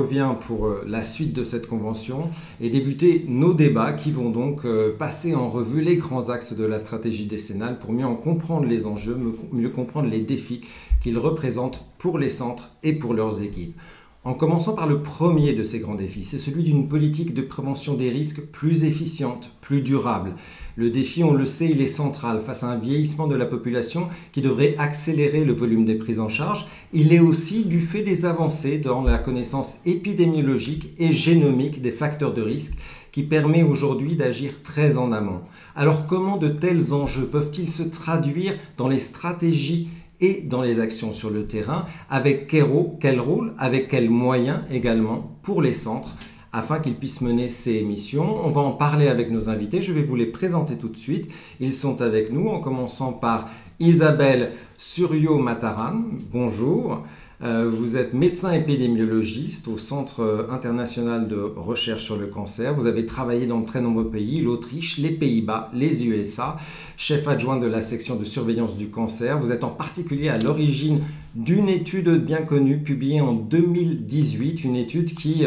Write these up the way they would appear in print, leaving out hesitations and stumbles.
revient pour la suite de cette convention et débuter nos débats qui vont donc passer en revue les grands axes de la stratégie décennale pour mieux en comprendre les enjeux, mieux comprendre les défis qu'ils représentent pour les centres et pour leurs équipes. En commençant par le premier de ces grands défis, c'est celui d'une politique de prévention des risques plus efficiente, plus durable. Le défi, on le sait, il est central face à un vieillissement de la population qui devrait accélérer le volume des prises en charge. Il est aussi du fait des avancées dans la connaissance épidémiologique et génomique des facteurs de risque qui permet aujourd'hui d'agir très en amont. Alors comment de tels enjeux peuvent-ils se traduire dans les stratégies et dans les actions sur le terrain, avec quel rôle, avec quels moyens également pour les centres, afin qu'ils puissent mener ces missions. On va en parler avec nos invités, je vais vous les présenter tout de suite. Ils sont avec nous, en commençant par Isabelle Suryo-Mataram. Bonjour. Vous êtes médecin épidémiologiste au Centre international de recherche sur le cancer. Vous avez travaillé dans de très nombreux pays, l'Autriche, les Pays-Bas, les USA, chef adjoint de la section de surveillance du cancer. Vous êtes en particulier à l'origine d'une étude bien connue publiée en 2018, une étude qui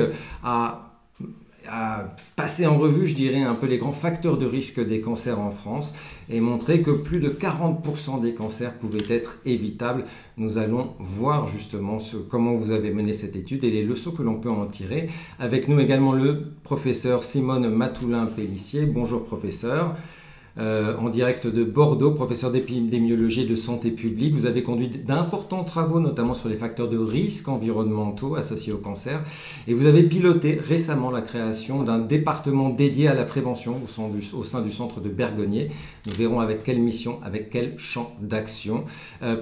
a passé en revue, je dirais, un peu les grands facteurs de risque des cancers en France et montré que plus de 40% des cancers pouvaient être évitables. Nous allons voir justement comment vous avez mené cette étude et les leçons que l'on peut en tirer. Avec nous également le professeur Simone Mathoulin-Pellissier. Bonjour professeur. En direct de Bordeaux, professeur d'épidémiologie et de santé publique. Vous avez conduit d'importants travaux, notamment sur les facteurs de risque environnementaux associés au cancer. Et vous avez piloté récemment la création d'un département dédié à la prévention au sein du centre de Bergonié. Nous verrons avec quelle mission, avec quel champ d'action.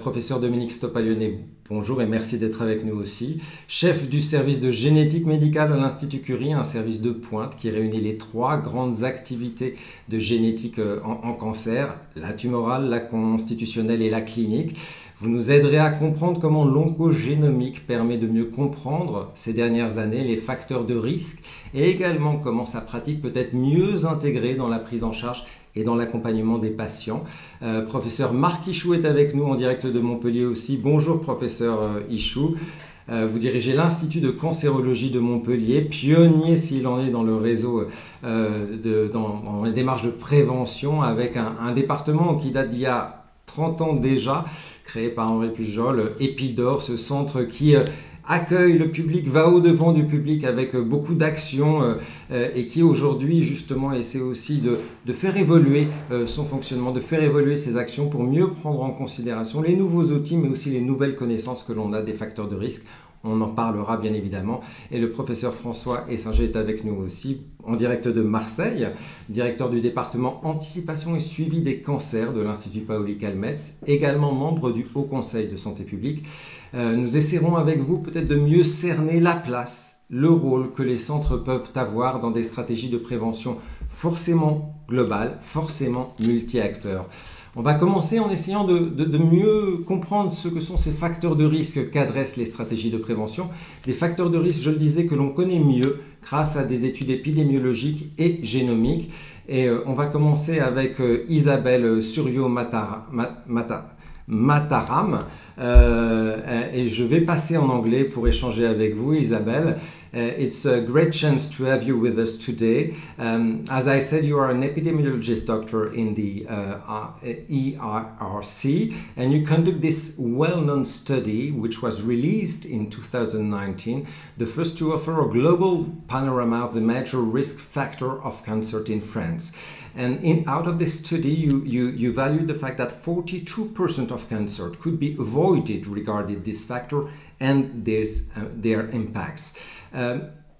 Professeur Dominique Stoppalione, bonjour et merci d'être avec nous aussi. Chef du service de génétique médicale à l'Institut Curie, un service de pointe qui réunit les trois grandes activités de génétique en cancer, la tumorale, la constitutionnelle et la clinique. Vous nous aiderez à comprendre comment l'oncogénomique permet de mieux comprendre ces dernières années les facteurs de risque et également comment sa pratique peut être mieux intégrée dans la prise en charge et dans l'accompagnement des patients. Professeur Marc Ichou est avec nous en direct de Montpellier aussi. Bonjour professeur Ichou. Vous dirigez l'Institut de cancérologie de Montpellier, pionnier s'il en est dans le réseau, dans les démarches de prévention, avec un département qui date d'il y a 30 ans déjà, créé par Henri Pujol, Epidor, ce centre qui accueille le public, va au-devant du public avec beaucoup d'actions et qui aujourd'hui justement essaie aussi de faire évoluer son fonctionnement, de faire évoluer ses actions pour mieux prendre en considération les nouveaux outils mais aussi les nouvelles connaissances que l'on a des facteurs de risque. On en parlera bien évidemment. Et le professeur François Essinger est avec nous aussi, en direct de Marseille, directeur du département Anticipation et Suivi des cancers de l'Institut Paoli-Calmette, également membre du Haut Conseil de santé publique. Nous essaierons avec vous peut-être de mieux cerner la place, le rôle que les centres peuvent avoir dans des stratégies de prévention forcément globales, forcément multi-acteurs. On va commencer en essayant de mieux comprendre ce que sont ces facteurs de risque qu'adressent les stratégies de prévention. Des facteurs de risque, je le disais, que l'on connaît mieux grâce à des études épidémiologiques et génomiques. Et on va commencer avec Isabelle Suryo-Mataram. Et je vais passer en anglais pour échanger avec vous, Isabelle. It's a great chance to have you with us today. As I said, you are an epidemiologist doctor in the ERRC, and you conduct this well-known study, which was released in 2019, the first to offer a global panorama of the major risk factor of cancer in France. And out of this study, you valued the fact that 42% of cancer could be avoided regarding this factor and their impacts.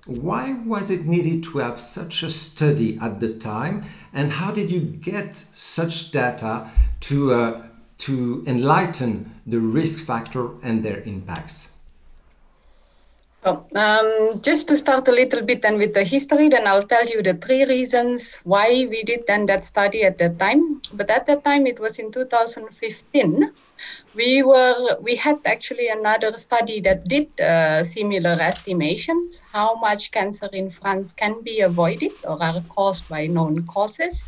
Why was it needed to have such a study at the time, and how did you get such data to enlighten the risk factor and their impacts? So, just to start a little bit and with the history, then I'll tell you the three reasons why we did then that study at that time. But at that time, it was in 2015. We had actually another study that did similar estimations, how much cancer in France can be avoided or are caused by known causes.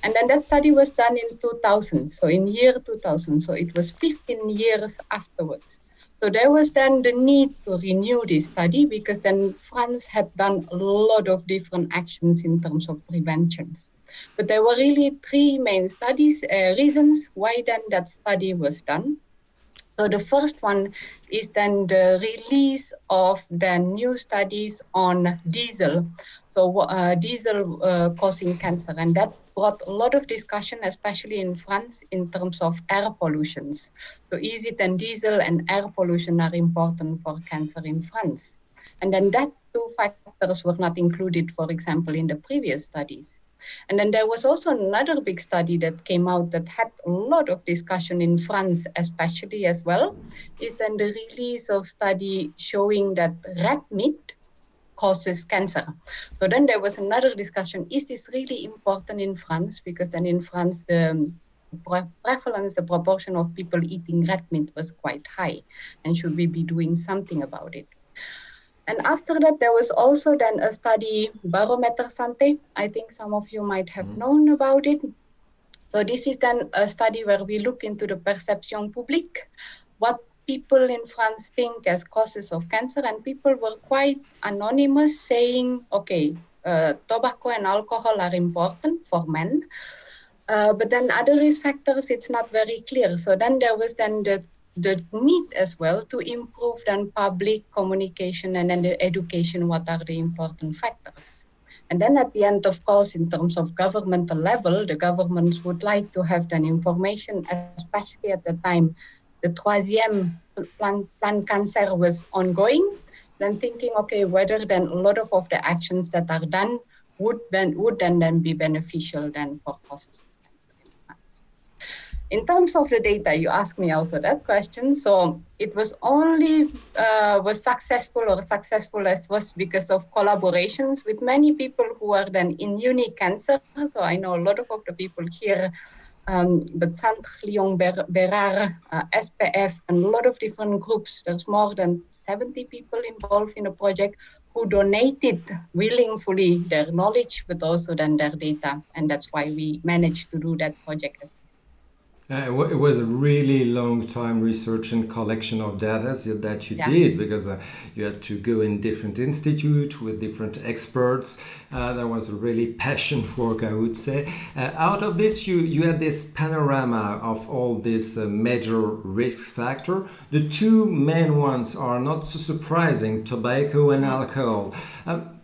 And then that study was done in 2000, so in year 2000. So it was 15 years afterwards. So there was then the need to renew this study because then France had done a lot of different actions in terms of preventions. But there were really three main reasons why then that study was done. So the first one is then the release of the new studies on diesel. So diesel causing cancer, and that brought a lot of discussion, especially in France, in terms of air pollutions. So is it then diesel and air pollution are important for cancer in France? And then that two factors were not included, for example, in the previous studies. And then there was also another big study that came out that had a lot of discussion in France, especially as well, is then the release of study showing that red meat causes cancer. So then there was another discussion, is this really important in France? Because then in France, the prevalence, the proportion of people eating red meat was quite high. And should we be doing something about it? And after that, there was also then a study, Barometer Santé. I think some of you might have known about it. So this is then a study where we look into the perception publique, what people in France think as causes of cancer, and people were quite anonymous saying, okay, tobacco and alcohol are important for men, but then other risk factors, it's not very clear. So then there was then the need as well to improve then public communication and then the education, what are the important factors. And then at the end, of course, in terms of governmental level, the governments would like to have then information, especially at the time the troisième plan cancer was ongoing, then thinking, okay, whether then a lot of the actions that are done would then be beneficial then for causes. In terms of the data, you asked me also that question. So it was only was successful as was because of collaborations with many people who are then in unique cancer. So I know a lot of the people here, but Centre Lyon Bérard, SPF, and a lot of different groups. There's more than 70 people involved in the project who donated willingly their knowledge, but also then their data. And that's why we managed to do that project. It was a really long time research and collection of data that you did, because you had to go in different institutes with different experts. There was a really passion work, I would say. Out of this, you had this panorama of all these major risk factors. The two main ones are not so surprising, tobacco and alcohol.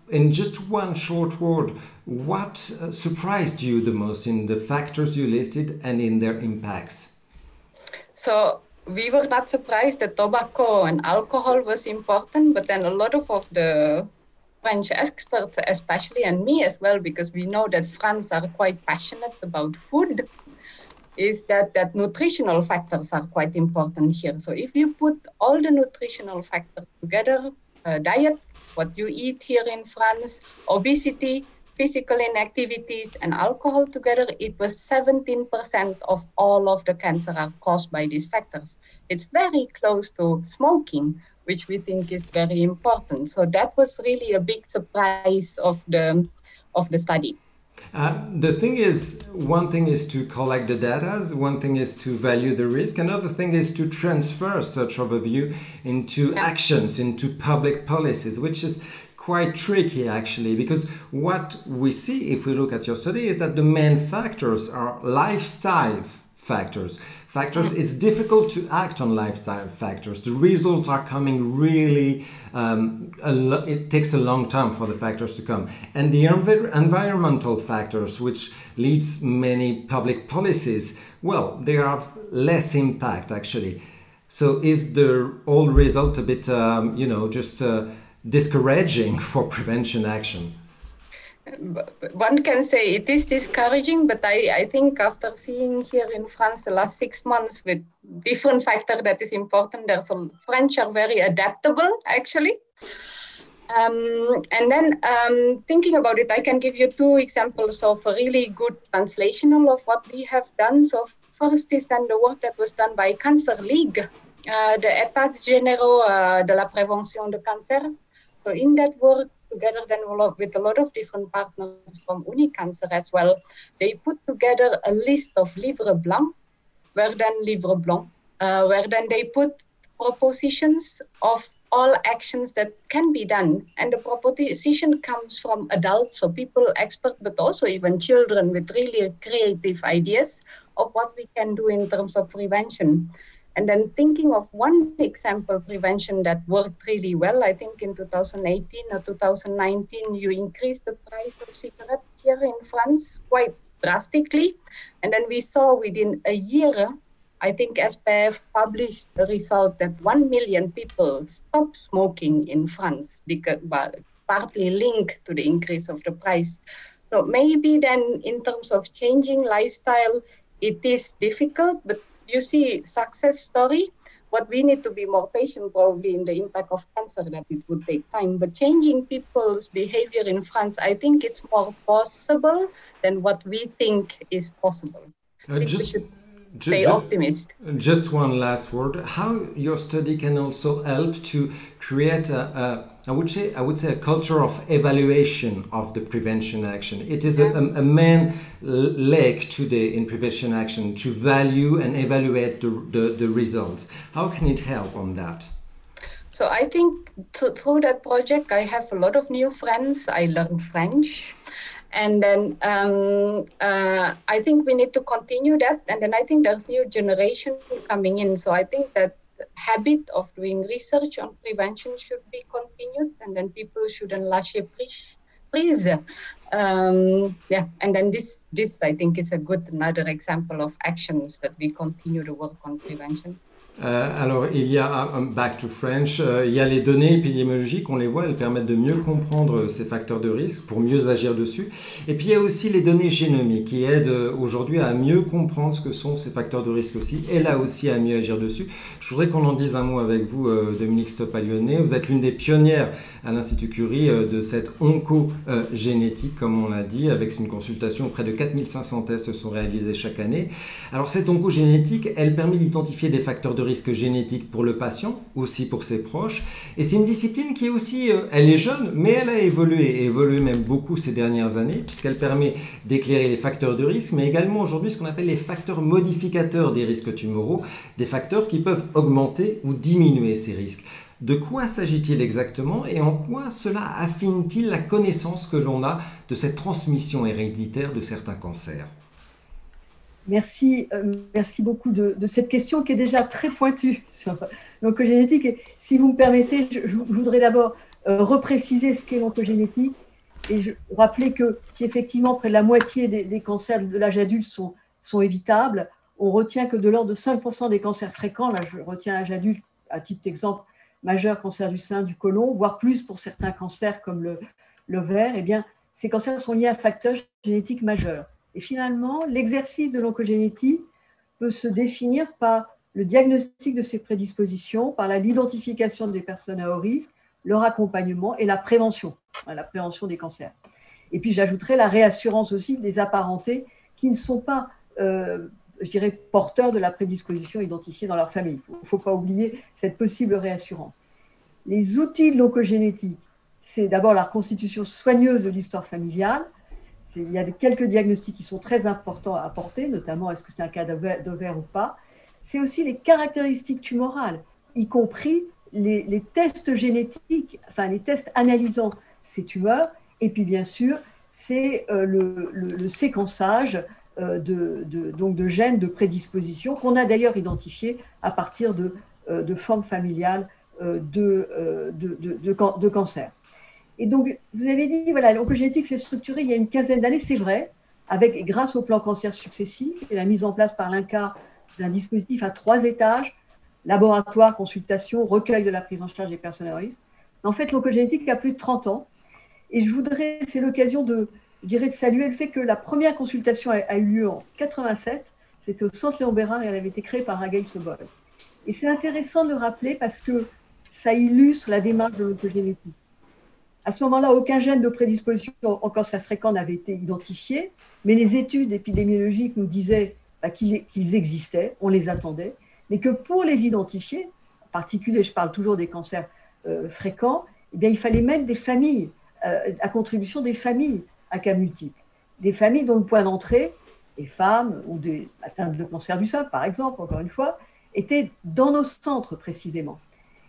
In just one short word, what surprised you the most in the factors you listed and in their impacts? So we were not surprised that tobacco and alcohol was important, but then a lot of the French experts, especially, and me as well, because we know that France are quite passionate about food, is that nutritional factors are quite important here. So if you put all the nutritional factors together, diet, what you eat here in France, obesity, physical inactivities, and alcohol together, it was 17% of all of the cancer are caused by these factors. It's very close to smoking, which we think is very important. So that was really a big surprise of the study. The thing is, one thing is to collect the data, one thing is to value the risk, another thing is to transfer such overview into actions, into public policies, which is quite tricky actually, because what we see if we look at your study is that the main factors are lifestyle factors. It's difficult to act on lifestyle factors. The results are coming really, it takes a long time for the factors to come. And the environmental factors, which leads many public policies, well, they have less impact actually. So is the whole result a bit, just discouraging for prevention action? One can say it is discouraging, but I think after seeing here in France the last 6 months with different factors that is important, French are very adaptable actually. And then thinking about it, I can give you 2 examples of a really good translational of what we have done. So first is then the work that was done by Cancer League, the États généraux de la prévention de cancer. So in that work, together then with a lot of different partners from Unicancer as well, they put together a list of livres blancs, where then they put propositions of all actions that can be done. And the proposition comes from adults, so people, experts, but also even children with really creative ideas of what we can do in terms of prevention. And then thinking of one example prevention that worked really well, I think in 2018 or 2019, you increased the price of cigarettes here in France quite drastically. And then we saw within a year, I think SPF published the result that 1 million people stopped smoking in France, because partly linked to the increase of the price. So maybe then in terms of changing lifestyle, it is difficult, but you see success story. What we need to be more patient probably in the impact of cancer, that it would take time. But changing people's behavior in France, I think it's more possible than what we think is possible. I think we should stay optimistic. Just one last word. How your study can also help to create I would say a culture of evaluation of the prevention action. It is a main leg today in prevention action, to value and evaluate the results. How can it help on that? So I think through that project, I have a lot of new friends. I learned French. And then I think we need to continue that. And then I think there's new generation coming in. So I think that habit of doing research on prevention should be continued. And then people shouldn't lâcher prise. And then this I think is another example of actions that we continue to work on prevention. Alors, il y a, back to French, il y a les données épidémiologiques, on les voit, elles permettent de mieux comprendre ces facteurs de risque pour mieux agir dessus. Et puis il y a aussi les données génomiques qui aident aujourd'hui à mieux comprendre ce que sont ces facteurs de risque aussi, et là aussi à mieux agir dessus. Je voudrais qu'on en dise un mot avec vous, Dominique Stoppalione. Vous êtes l'une des pionnières à l'Institut Curie de cette oncogénétique, comme on l'a dit, avec une consultation. Près de 4500 tests sont réalisés chaque année. Alors cette oncogénétique, elle permet d'identifier des facteurs de risque génétique pour le patient, aussi pour ses proches. Et c'est une discipline qui est aussi, elle est jeune, mais elle a évolué même beaucoup ces dernières années, puisqu'elle permet d'éclairer les facteurs de risque, mais également aujourd'hui ce qu'on appelle les facteurs modificateurs des risques tumoraux, des facteurs qui peuvent augmenter ou diminuer ces risques. De quoi s'agit-il exactement et en quoi cela affine-t-il la connaissance que l'on a de cette transmission héréditaire de certains cancers? Merci beaucoup de cette question qui est déjà très pointue sur l'oncogénétique. Et si vous me permettez, je voudrais d'abord repréciser ce qu'est l'oncogénétique et rappeler que si effectivement près de la moitié des cancers de l'âge adulte sont évitables, on retient que de l'ordre de 5% des cancers fréquents, là je retiens l'âge adulte à titre d'exemple, majeur, cancer du sein, du côlon, voire plus pour certains cancers comme l'ovaire, eh bien ces cancers sont liés à un facteur génétique majeur. Et finalement, l'exercice de l'oncogénétique peut se définir par le diagnostic de ces prédispositions, par l'identification des personnes à haut risque, leur accompagnement et la prévention des cancers. Et puis j'ajouterai la réassurance aussi des apparentés qui ne sont pas, je dirais, porteurs de la prédisposition identifiée dans leur famille. Il ne faut pas oublier cette possible réassurance. Les outils de l'oncogénétique, c'est d'abord la reconstitution soigneuse de l'histoire familiale. Il y a quelques diagnostics qui sont très importants à apporter, notamment est-ce que c'est un cas d'ovaire ou pas. C'est aussi les caractéristiques tumorales, y compris les tests génétiques, enfin les tests analysant ces tumeurs. Et puis bien sûr, c'est le séquençage de gènes de prédisposition qu'on a d'ailleurs identifié à partir de formes familiales de cancer. Et donc, vous avez dit, voilà, l'oncogénétique s'est structurée il y a une quinzaine d'années, c'est vrai, grâce au plan cancer successif et la mise en place par l'INCa d'un dispositif à 3 étages, laboratoire, consultation, recueil de la prise en charge des personnes à risque. En fait, l'oncogénétique a plus de 30 ans. Et c'est l'occasion de saluer le fait que la première consultation a eu lieu en 87, c'était au Centre Léon Bérard et elle avait été créée par Agaï Sobol. Et c'est intéressant de le rappeler parce que ça illustre la démarche de l'oncogénétique. À ce moment-là, aucun gène de prédisposition en cancer fréquent n'avait été identifié, mais les études épidémiologiques nous disaient qu'ils existaient, on les attendait, mais que pour les identifier, en particulier, je parle toujours des cancers fréquents, eh bien, il fallait mettre des familles, à contribution des familles à cas multiples. Des familles dont le point d'entrée, des femmes ou des atteintes de cancer du sein, par exemple, encore une fois, étaient dans nos centres précisément.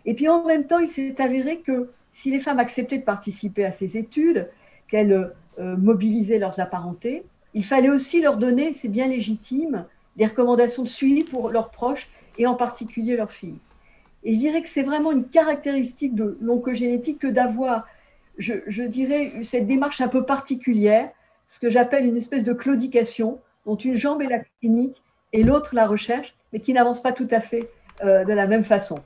Et puis en même temps, il s'est avéré que si les femmes acceptaient de participer à ces études, qu'elles mobilisaient leurs apparentés, il fallait aussi leur donner, c'est bien légitime, des recommandations de suivi pour leurs proches et en particulier leurs filles. Et je dirais que c'est vraiment une caractéristique de l'oncogénétique que d'avoir, je dirais, cette démarche un peu particulière, ce que j'appelle une espèce de claudication, dont une jambe est la clinique et l'autre la recherche, mais qui n'avance pas tout à fait de la même façon.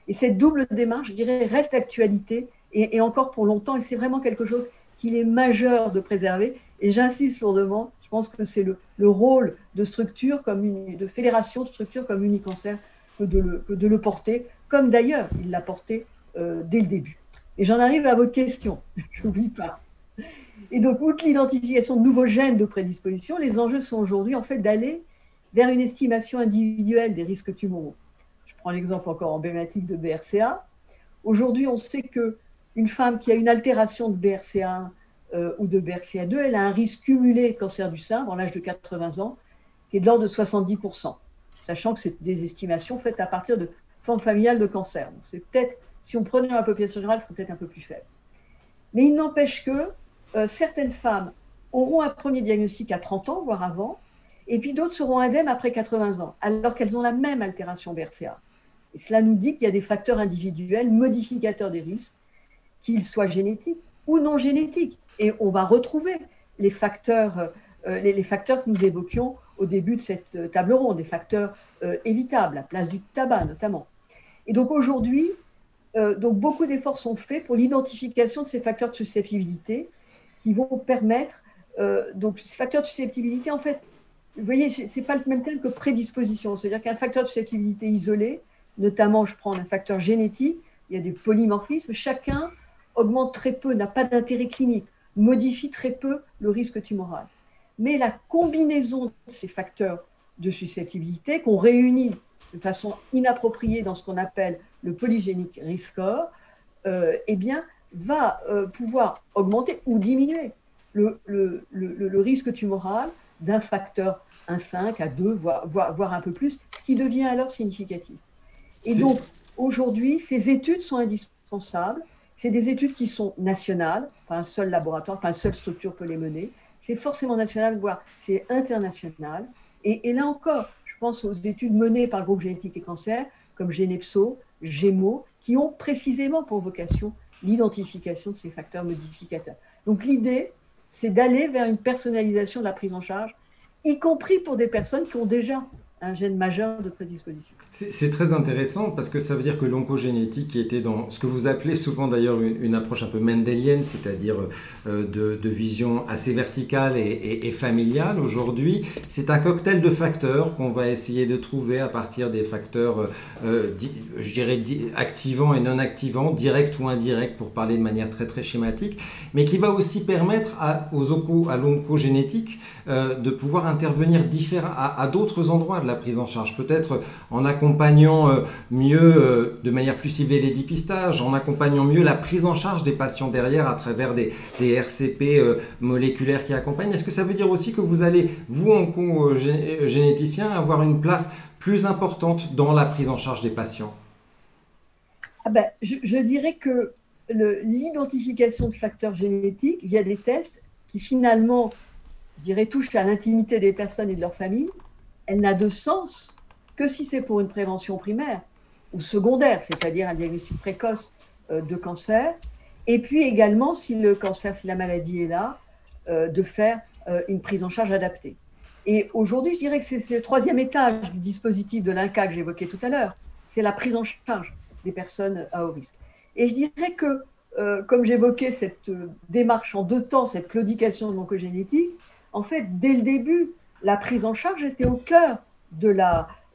Et cette double démarche, je dirais, reste d'actualité et encore pour longtemps, et c'est vraiment quelque chose qu'il est majeur de préserver. Et j'insiste lourdement, je pense que c'est le rôle de structure, de fédération de structure comme Unicancer que de le porter, comme d'ailleurs il l'a porté dès le début. Et j'en arrive à votre question, je n'oublie pas. Et donc, outre l'identification de nouveaux gènes de prédisposition, les enjeux sont aujourd'hui en fait d'aller vers une estimation individuelle des risques tumoraux. Je prends l'exemple encore emblématique de BRCA. Aujourd'hui, on sait qu'une femme qui a une altération de BRCA1 ou de BRCA2, elle a un risque cumulé de cancer du sein dans l'âge de 80 ans qui est de l'ordre de 70%, sachant que c'est des estimations faites à partir de formes familiales de cancer. Donc c'est peut-être, si on prenait la population générale, c'est peut-être un peu plus faible. Mais il n'empêche que certaines femmes auront un premier diagnostic à 30 ans, voire avant, et puis d'autres seront indemnes après 80 ans, alors qu'elles ont la même altération BRCA. Et cela nous dit qu'il y a des facteurs individuels modificateurs des risques, qu'ils soient génétiques ou non génétiques. Et on va retrouver les facteurs que nous évoquions au début de cette table ronde, des facteurs évitables, la place du tabac notamment. Et donc aujourd'hui, beaucoup d'efforts sont faits pour l'identification de ces facteurs de susceptibilité qui vont permettre, donc ces facteurs de susceptibilité, en fait, vous voyez, ce n'est pas le même terme que prédisposition, c'est-à-dire qu'un facteur de susceptibilité isolé, notamment je prends un facteur génétique, il y a des polymorphismes, chacun augmente très peu, n'a pas d'intérêt clinique, modifie très peu le risque tumoral. Mais la combinaison de ces facteurs de susceptibilité qu'on réunit de façon inappropriée dans ce qu'on appelle le polygenic risk score, eh bien, va pouvoir augmenter ou diminuer le risque tumoral d'un facteur 1,5 à 2, voire un peu plus, ce qui devient alors significatif. Et donc, aujourd'hui, ces études sont indispensables. C'est des études qui sont nationales, pas un seul laboratoire, pas une seule structure peut les mener. C'est forcément national, voire c'est international. Et là encore, je pense aux études menées par le groupe Génétique et Cancer, comme Genepso, GEMO, qui ont précisément pour vocation l'identification de ces facteurs modificateurs. Donc l'idée, c'est d'aller vers une personnalisation de la prise en charge, y compris pour des personnes qui ont déjà un gène majeur de prédisposition. C'est très intéressant parce que ça veut dire que l'oncogénétique qui était dans ce que vous appelez souvent d'ailleurs une approche un peu mendélienne, c'est-à-dire de vision assez verticale et familiale, aujourd'hui, c'est un cocktail de facteurs qu'on va essayer de trouver à partir des facteurs, je dirais, activants et non activants, directs ou indirects pour parler de manière très très schématique, mais qui va aussi permettre à l'oncogénétique de pouvoir intervenir à d'autres endroits de la prise en charge, peut-être en accompagnant mieux, de manière plus ciblée, les dépistages, en accompagnant mieux la prise en charge des patients derrière à travers des RCP moléculaires qui accompagnent. Est-ce que ça veut dire aussi que vous allez, vous, oncogénéticien, avoir une place plus importante dans la prise en charge des patients? Je dirais que l'identification de facteurs génétiques via des tests qui finalement, je dirais, touchent à l'intimité des personnes et de leur famille, elle n'a de sens que si c'est pour une prévention primaire ou secondaire, c'est-à-dire un diagnostic précoce de cancer, et puis également, si le cancer, si la maladie est là, de faire une prise en charge adaptée. Et aujourd'hui, je dirais que c'est le troisième étage du dispositif de l'INCa que j'évoquais tout à l'heure, c'est la prise en charge des personnes à haut risque. Et je dirais que, comme j'évoquais cette démarche en 2 temps, cette claudication de l'oncogénétique, en fait, dès le début, la prise en charge était au cœur de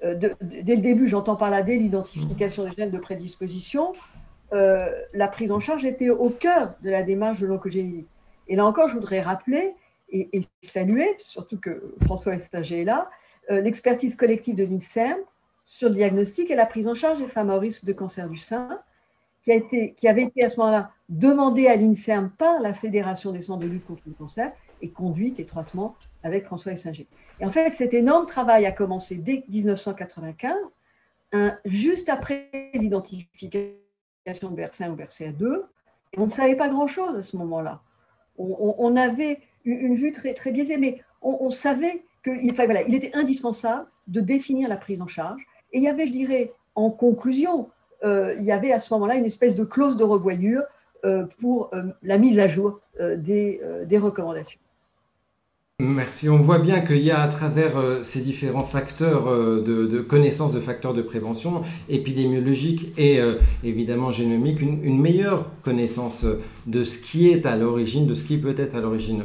dès le début, j'entends par là, dès l'identification des gènes de prédisposition, la prise en charge était au cœur de la démarche de l'oncogénétique. Et là encore, je voudrais rappeler et saluer, surtout que François Estinger est là, l'expertise collective de l'INSERM sur le diagnostic et la prise en charge des femmes à haut risque de cancer du sein, qui avait été à ce moment-là demandée à l'INSERM par la Fédération des centres de lutte contre le cancer et conduite étroitement avec François Estinger. Et en fait, cet énorme travail a commencé dès 1995 juste après l'identification de BRCA1 ou BRCA2, et on ne savait pas grand-chose à ce moment-là. On avait une vue très, très biaisée, mais on savait il était indispensable de définir la prise en charge. Et il y avait, je dirais, en conclusion, il y avait à ce moment-là une espèce de clause de revoyure pour la mise à jour des recommandations. Merci. On voit bien qu'il y a à travers ces différents facteurs de connaissance de facteurs de prévention épidémiologique et évidemment génomique, une meilleure connaissance de ce qui est à l'origine, de ce qui peut être à l'origine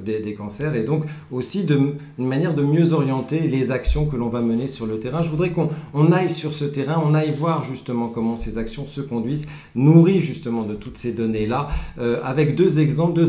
des cancers, et donc aussi une manière de mieux orienter les actions que l'on va mener sur le terrain. Je voudrais qu'on aille sur ce terrain, on aille voir justement comment ces actions se conduisent, nourries justement de toutes ces données-là, avec deux exemples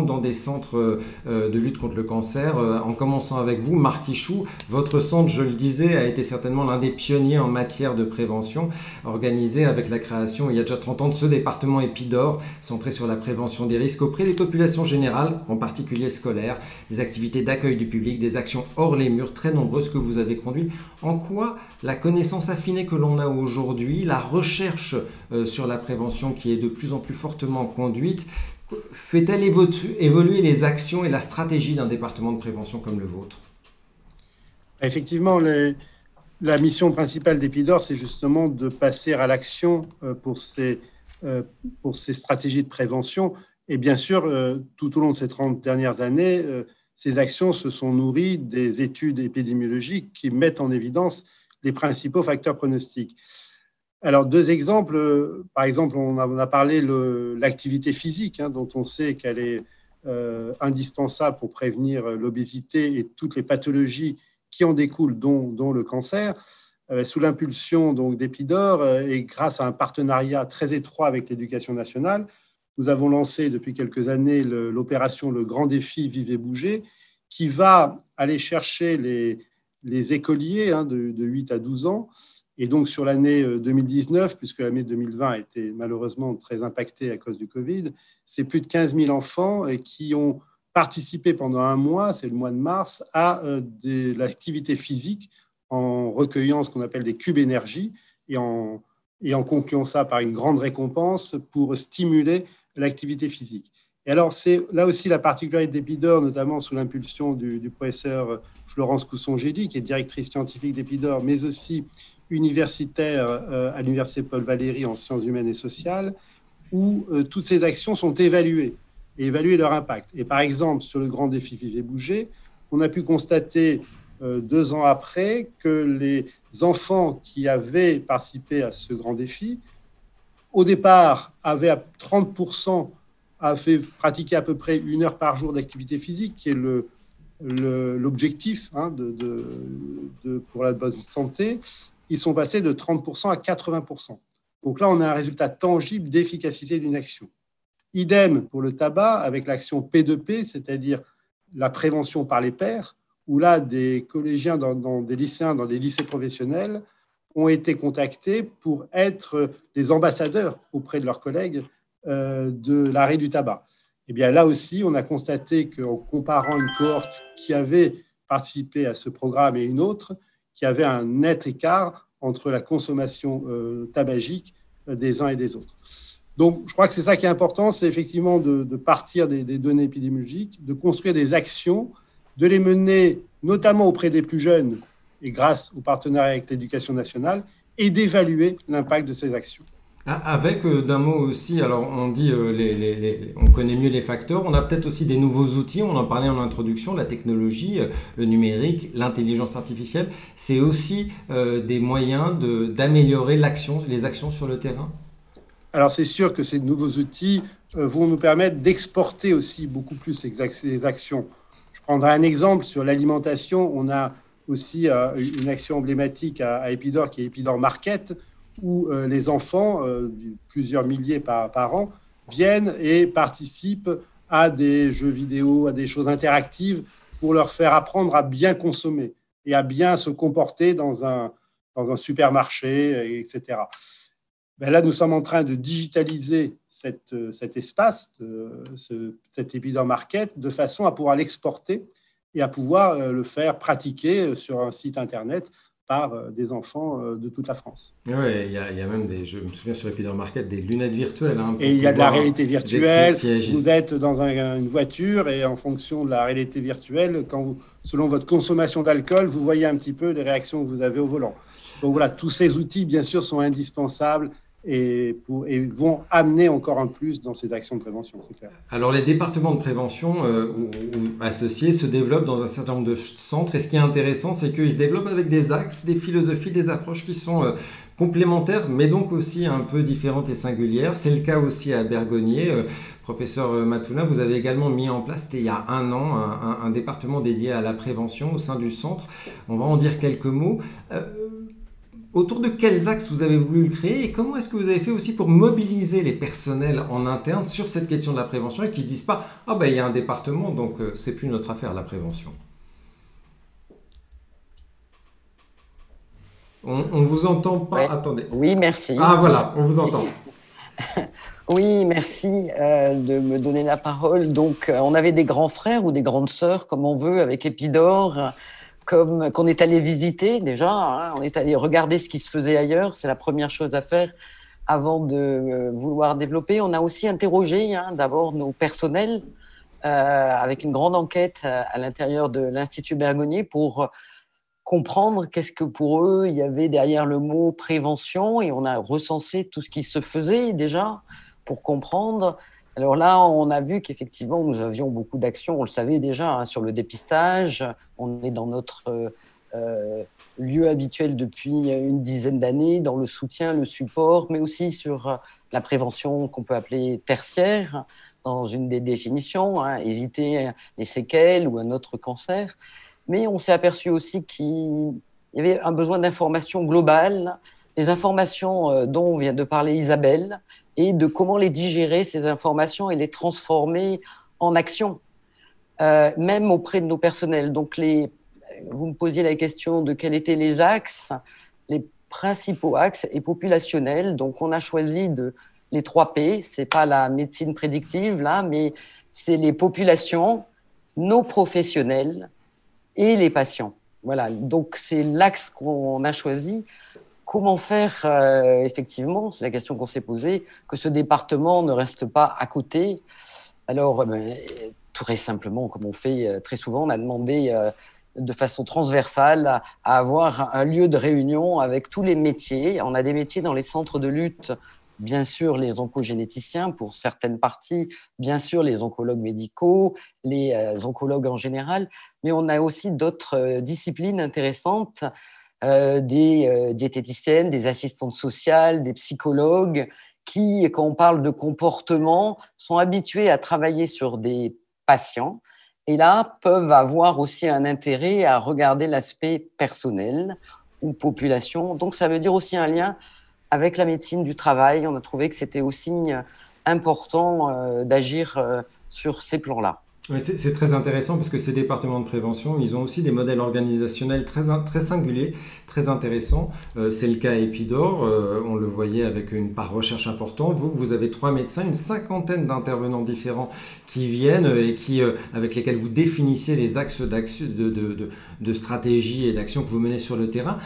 dans des centres de lutte contre le cancer. En commençant avec vous, Marc Ichou, votre centre, je le disais, a été certainement l'un des pionniers en matière de prévention, organisé avec la création, il y a déjà 30 ans, de ce département Epidor, centré sur la prévention des risques auprès des populations générales, en particulier scolaires, des activités d'accueil du public, des actions hors les murs très nombreuses que vous avez conduites. En quoi la connaissance affinée que l'on a aujourd'hui, la recherche sur la prévention qui est de plus en plus fortement conduite, fait-elle évoluer les actions et la stratégie d'un département de prévention comme le vôtre? Effectivement, la mission principale d'Epidor, c'est justement de passer à l'action pour ces stratégies de prévention. Et bien sûr, tout au long de ces 30 dernières années, ces actions se sont nourries des études épidémiologiques qui mettent en évidence les principaux facteurs pronostiques. Alors, deux exemples. Par exemple, on a parlé de l'activité physique, dont on sait qu'elle est indispensable pour prévenir l'obésité et toutes les pathologies qui en découlent, dont le cancer. Sous l'impulsion d'Epidor et grâce à un partenariat très étroit avec l'Éducation nationale, nous avons lancé depuis quelques années l'opération Le Grand Défi Vivez Bouger, qui va aller chercher les écoliers de 8 à 12 ans. Et donc, sur l'année 2019, puisque l'année 2020 a été malheureusement très impactée à cause du Covid, c'est plus de 15 000 enfants qui ont participé pendant un mois, c'est le mois de mars, à de l'activité physique en recueillant ce qu'on appelle des cubes énergie et en concluant ça par une grande récompense pour stimuler l'activité physique. Et alors, c'est là aussi la particularité d'Epidor, notamment sous l'impulsion du professeur Florence Cousson-Gély, qui est directrice scientifique d'Epidor, mais aussi universitaire à l'Université Paul Valéry en sciences humaines et sociales, où toutes ces actions sont évaluées et évaluer leur impact. Et par exemple, sur le Grand Défi Vivez Bouger, on a pu constater 2 ans après que les enfants qui avaient participé à ce grand défi, au départ, avaient à 30% pratiqué à peu près 1 heure par jour d'activité physique, qui est l'objectif pour la bonne santé. Ils sont passés de 30% à 80%. Donc là, on a un résultat tangible d'efficacité d'une action. Idem pour le tabac avec l'action P2P, c'est-à-dire la prévention par les pairs, où là, des collégiens dans des lycéens, dans des lycées professionnels, ont été contactés pour être les ambassadeurs auprès de leurs collègues de l'arrêt du tabac. Et bien là aussi, on a constaté qu'en comparant une cohorte qui avait participé à ce programme et une autre, qu'il y avait un net écart entre la consommation tabagique des uns et des autres. Donc, je crois que c'est ça qui est important, c'est effectivement de partir des données épidémiologiques, de construire des actions, de les mener notamment auprès des plus jeunes et grâce au partenariat avec l'Éducation nationale, et d'évaluer l'impact de ces actions. Avec d'un mot aussi, alors on dit on connaît mieux les facteurs, on a peut-être aussi des nouveaux outils, on en parlait en introduction, la technologie, le numérique, l'intelligence artificielle, c'est aussi des moyens d'améliorer les actions sur le terrain. Alors c'est sûr que ces nouveaux outils vont nous permettre d'exporter aussi beaucoup plus ces actions. Je prendrai un exemple sur l'alimentation, on a aussi une action emblématique à Epidor qui est Epidor Market, où les enfants, plusieurs milliers par an, viennent et participent à des jeux vidéo, à des choses interactives pour leur faire apprendre à bien consommer et à bien se comporter dans un supermarché, etc. Ben là, nous sommes en train de digitaliser cet espace, cet Epidor Market, de façon à pouvoir l'exporter et à pouvoir le faire pratiquer sur un site Internet par des enfants de toute la France. Oui, il y a même je me souviens sur Epidor Market, des lunettes virtuelles. Hein, et il y a de la réalité virtuelle. Qui vous êtes dans une voiture et en fonction de la réalité virtuelle, selon votre consommation d'alcool, vous voyez un petit peu les réactions que vous avez au volant. Donc voilà, tous ces outils, bien sûr, sont indispensables et vont amener encore un plus dans ces actions de prévention, c'est clair. Alors, les départements de prévention ou associés se développent dans un certain nombre de centres. Et ce qui est intéressant, c'est qu'ils se développent avec des axes, des philosophies, des approches qui sont complémentaires, mais donc aussi un peu différentes et singulières. C'est le cas aussi à Bergonié. Professeur Matoulin, vous avez également mis en place, c'était il y a un an, un département dédié à la prévention au sein du centre. On va en dire quelques mots. Autour de quels axes vous avez voulu le créer et comment est-ce que vous avez fait aussi pour mobiliser les personnels en interne sur cette question de la prévention et qu'ils ne se disent pas « Ah ben il y a un département, donc c'est plus notre affaire, la prévention ». On ne vous entend pas, ouais. Attendez. Oui, merci. Ah voilà, on vous entend. Oui, merci de me donner la parole. Donc, on avait des grands frères ou des grandes sœurs, comme on veut, avec Epidor, qu'on est allé visiter déjà, hein, on est allé regarder ce qui se faisait ailleurs, c'est la première chose à faire avant de vouloir développer. On a aussi interrogé d'abord nos personnels avec une grande enquête à l'intérieur de l'Institut Bergonié pour comprendre qu'est-ce que pour eux il y avait derrière le mot prévention, et on a recensé tout ce qui se faisait déjà pour comprendre. Alors là, on a vu qu'effectivement, nous avions beaucoup d'actions, on le savait déjà, sur le dépistage. On est dans notre lieu habituel depuis une dizaine d'années, dans le soutien, le support, mais aussi sur la prévention qu'on peut appeler tertiaire, dans une des définitions, éviter les séquelles ou un autre cancer. Mais on s'est aperçu aussi qu'il y avait un besoin d'informations globales, les informations dont vient de parler Isabelle, et de comment les digérer, ces informations, et les transformer en action, même auprès de nos personnels. Donc, vous me posiez la question de quels étaient les axes, les principaux axes et populationnels. Donc, on a choisi les 3 P. Ce n'est pas la médecine prédictive, là, mais c'est les populations, nos professionnels et les patients. Voilà, donc c'est l'axe qu'on a choisi. Comment faire, effectivement, c'est la question qu'on s'est posée, que ce département ne reste pas à côté. Alors, très simplement, comme on fait très souvent, on a demandé de façon transversale à avoir un lieu de réunion avec tous les métiers. On a des métiers dans les centres de lutte, bien sûr les oncogénéticiens pour certaines parties, bien sûr les oncologues médicaux, les oncologues en général, mais on a aussi d'autres disciplines intéressantes, des diététiciennes, des assistantes sociales, des psychologues qui, quand on parle de comportement, sont habitués à travailler sur des patients et là peuvent avoir aussi un intérêt à regarder l'aspect personnel ou population. Donc ça veut dire aussi un lien avec la médecine du travail. On a trouvé que c'était aussi important d'agir sur ces plans-là. Oui, c'est très intéressant parce que ces départements de prévention, ils ont aussi des modèles organisationnels très singuliers, très intéressants. C'est le cas à Epidor, on le voyait avec une part recherche importante. Vous avez 3 médecins, une 50aine d'intervenants différents qui viennent et avec lesquels vous définissez les axes de stratégie et d'action que vous menez sur le terrain.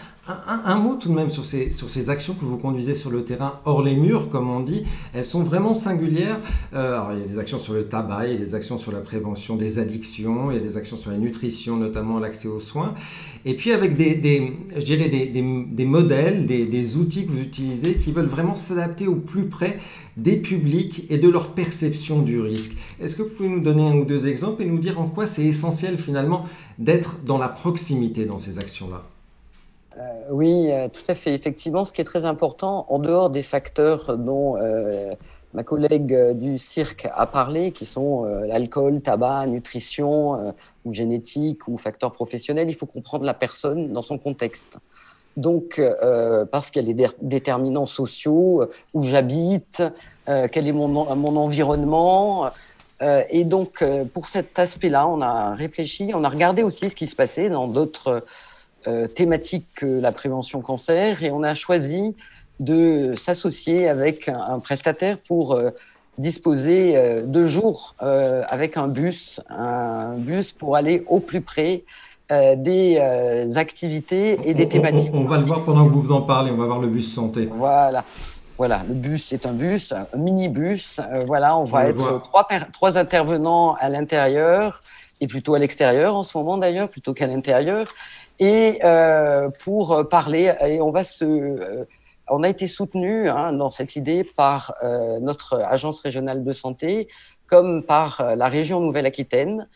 Un mot tout de même sur ces actions que vous conduisez sur le terrain, hors les murs, comme on dit. Elles sont vraiment singulières. Alors, il y a des actions sur le tabac, il y a des actions sur la prévention des addictions, il y a des actions sur la nutrition, notamment l'accès aux soins. Et puis avec des modèles, des outils que vous utilisez qui veulent vraiment s'adapter au plus près des publics et de leur perception du risque. Est-ce que vous pouvez nous donner 1 ou 2 exemples et nous dire en quoi c'est essentiel finalement d'être dans la proximité dans ces actions-là ? Oui, tout à fait. Effectivement, ce qui est très important, en dehors des facteurs dont ma collègue du cirque a parlé, qui sont l'alcool, tabac, nutrition, ou génétique, ou facteurs professionnels, il faut comprendre la personne dans son contexte. Donc, parce qu'il y a des déterminants sociaux, où j'habite, quel est mon environnement. Et donc, pour cet aspect-là, on a réfléchi, on a regardé aussi ce qui se passait dans d'autres thématique que la prévention cancer, et on a choisi de s'associer avec un prestataire pour disposer 2 jours avec un bus pour aller au plus près des activités et des thématiques. On va le voir pendant que vous en parlez, on va voir le bus santé. Voilà, le bus est un bus, un minibus. Voilà, on va être trois intervenants à l'intérieur et plutôt à l'extérieur en ce moment d'ailleurs, plutôt qu'à l'intérieur. Et pour parler, et on a été soutenu dans cette idée par notre agence régionale de santé, comme par la région Nouvelle-Aquitaine.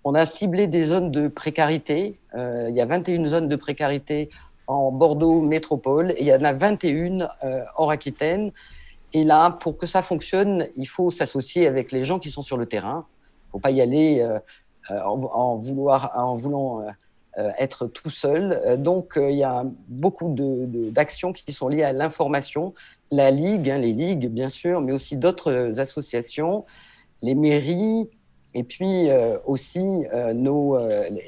On a ciblé des zones de précarité. Il y a 21 zones de précarité en Bordeaux métropole et il y en a 21 hors Aquitaine. Et là, pour que ça fonctionne, il faut s'associer avec les gens qui sont sur le terrain. Il ne faut pas y aller en voulant être tout seul. Donc, il y a beaucoup d'actions qui sont liées à l'information. La Ligue, les ligues, bien sûr, mais aussi d'autres associations, les mairies, et puis aussi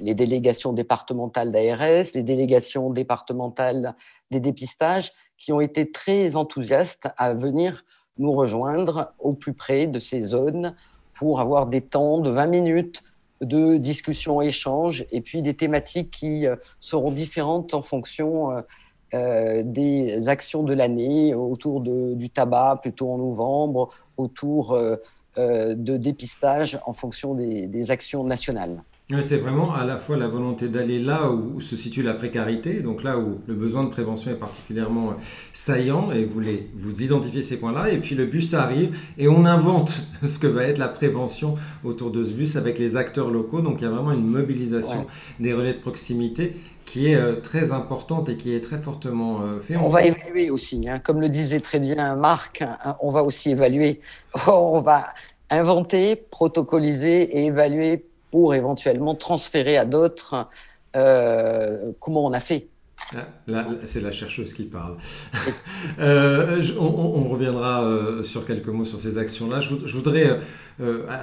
les délégations départementales d'ARS, les délégations départementales des dépistages, qui ont été très enthousiastes à venir nous rejoindre au plus près de ces zones pour avoir des temps de 20 minutes de discussion, échange, et puis des thématiques qui seront différentes en fonction des actions de l'année, autour du tabac plutôt en novembre, autour de dépistage en fonction des actions nationales. Oui, c'est vraiment à la fois la volonté d'aller là où se situe la précarité, donc là où le besoin de prévention est particulièrement saillant, et vous identifiez ces points-là, et puis le bus arrive et on invente ce que va être la prévention autour de ce bus avec les acteurs locaux, donc il y a vraiment une mobilisation des relais de proximité qui est très importante et qui est très fortement faite. On va évaluer aussi, comme le disait très bien Marc, on va aussi évaluer, on va inventer, protocoliser et évaluer pour éventuellement transférer à d'autres comment on a fait. Là, c'est la chercheuse qui parle. On reviendra sur quelques mots sur ces actions-là. Je voudrais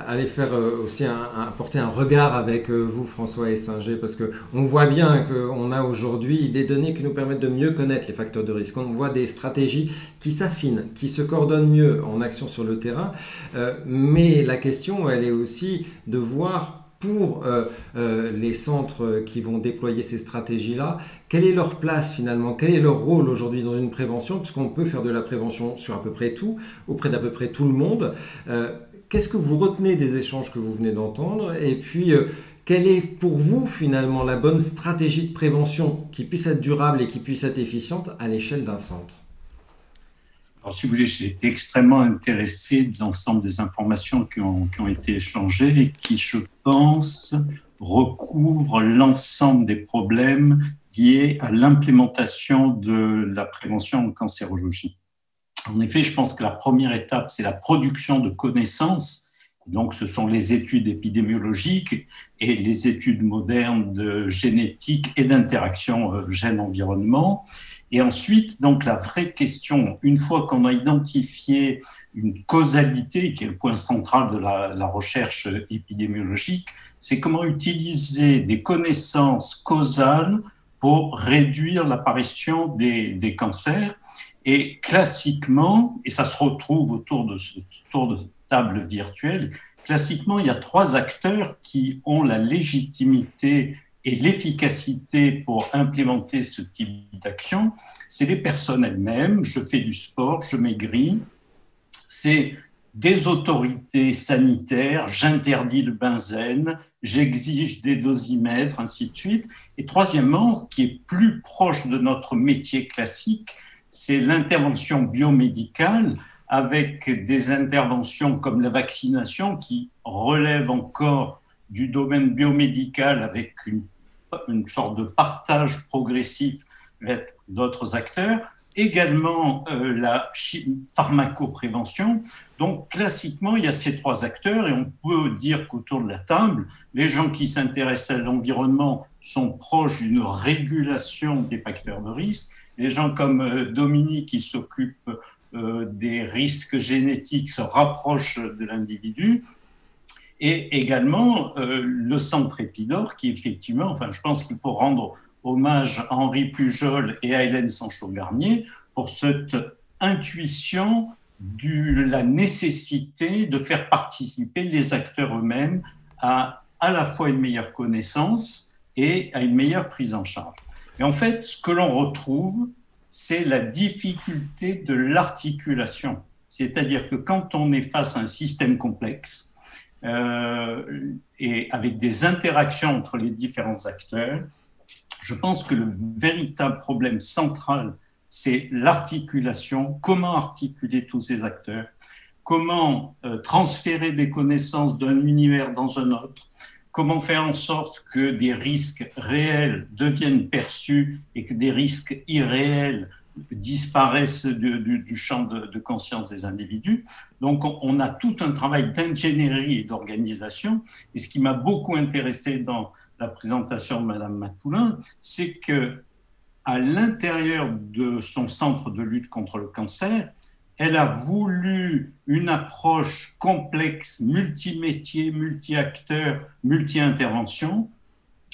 aller faire aussi apporter un regard avec vous, François Essinger, parce qu'on voit bien qu'on a aujourd'hui des données qui nous permettent de mieux connaître les facteurs de risque. On voit des stratégies qui s'affinent, qui se coordonnent mieux en action sur le terrain. Mais la question, elle est aussi de voir pour les centres qui vont déployer ces stratégies-là, quelle est leur place finalement, quel est leur rôle aujourd'hui dans une prévention, puisqu'on peut faire de la prévention sur à peu près tout, auprès d'à peu près tout le monde. Qu'est-ce que vous retenez des échanges que vous venez d'entendre? Et puis, quelle est pour vous finalement la bonne stratégie de prévention qui puisse être durable et qui puisse être efficiente à l'échelle d'un centre? Alors, si vous voulez, j'ai été extrêmement intéressé de l'ensemble des informations qui ont été échangées et qui, je pense, recouvrent l'ensemble des problèmes liés à l'implémentation de la prévention en cancérologie. En effet, je pense que la première étape, c'est la production de connaissances. Donc, ce sont les études épidémiologiques et les études modernes de génétique et d'interaction gène-environnement. Et ensuite, donc, la vraie question, une fois qu'on a identifié une causalité, qui est le point central de la recherche épidémiologique, c'est comment utiliser des connaissances causales pour réduire l'apparition des cancers. Et classiquement, et ça se retrouve autour de ce tour de table virtuelle, classiquement, il y a 3 acteurs qui ont la légitimité et l'efficacité pour implémenter ce type d'action. C'est les personnes elles-mêmes. Je fais du sport, je maigris. C'est des autorités sanitaires, j'interdis le benzène, j'exige des dosimètres, ainsi de suite. Et troisièmement, ce qui est plus proche de notre métier classique, c'est l'intervention biomédicale avec des interventions comme la vaccination qui relèvent encore du domaine biomédical avec une sorte de partage progressif avec d'autres acteurs, également la pharmacoprévention. Donc, classiquement, il y a ces 3 acteurs et on peut dire qu'autour de la table, les gens qui s'intéressent à l'environnement sont proches d'une régulation des facteurs de risque. Les gens comme Dominique, qui s'occupent des risques génétiques, se rapprochent de l'individu. Et également le centre Épidor, qui effectivement, enfin, je pense qu'il faut rendre hommage à Henri Pujol et à Hélène Sancho-Garnier pour cette intuition de la nécessité de faire participer les acteurs eux-mêmes à la fois une meilleure connaissance, et à une meilleure prise en charge. Et en fait, ce que l'on retrouve, c'est la difficulté de l'articulation. C'est-à-dire que quand on est face à un système complexe et avec des interactions entre les différents acteurs, je pense que le véritable problème central, c'est l'articulation. Comment articuler tous ces acteurs? Comment transférer des connaissances d'un univers dans un autre? Comment faire en sorte que des risques réels deviennent perçus et que des risques irréels disparaissent du champ de conscience des individus. Donc, on a tout un travail d'ingénierie et d'organisation. Et ce qui m'a beaucoup intéressé dans la présentation de Madame Matpoulin, c'est que à l'intérieur de son centre de lutte contre le cancer, elle a voulu une approche complexe, multimétier, multi-acteurs, multi-intervention.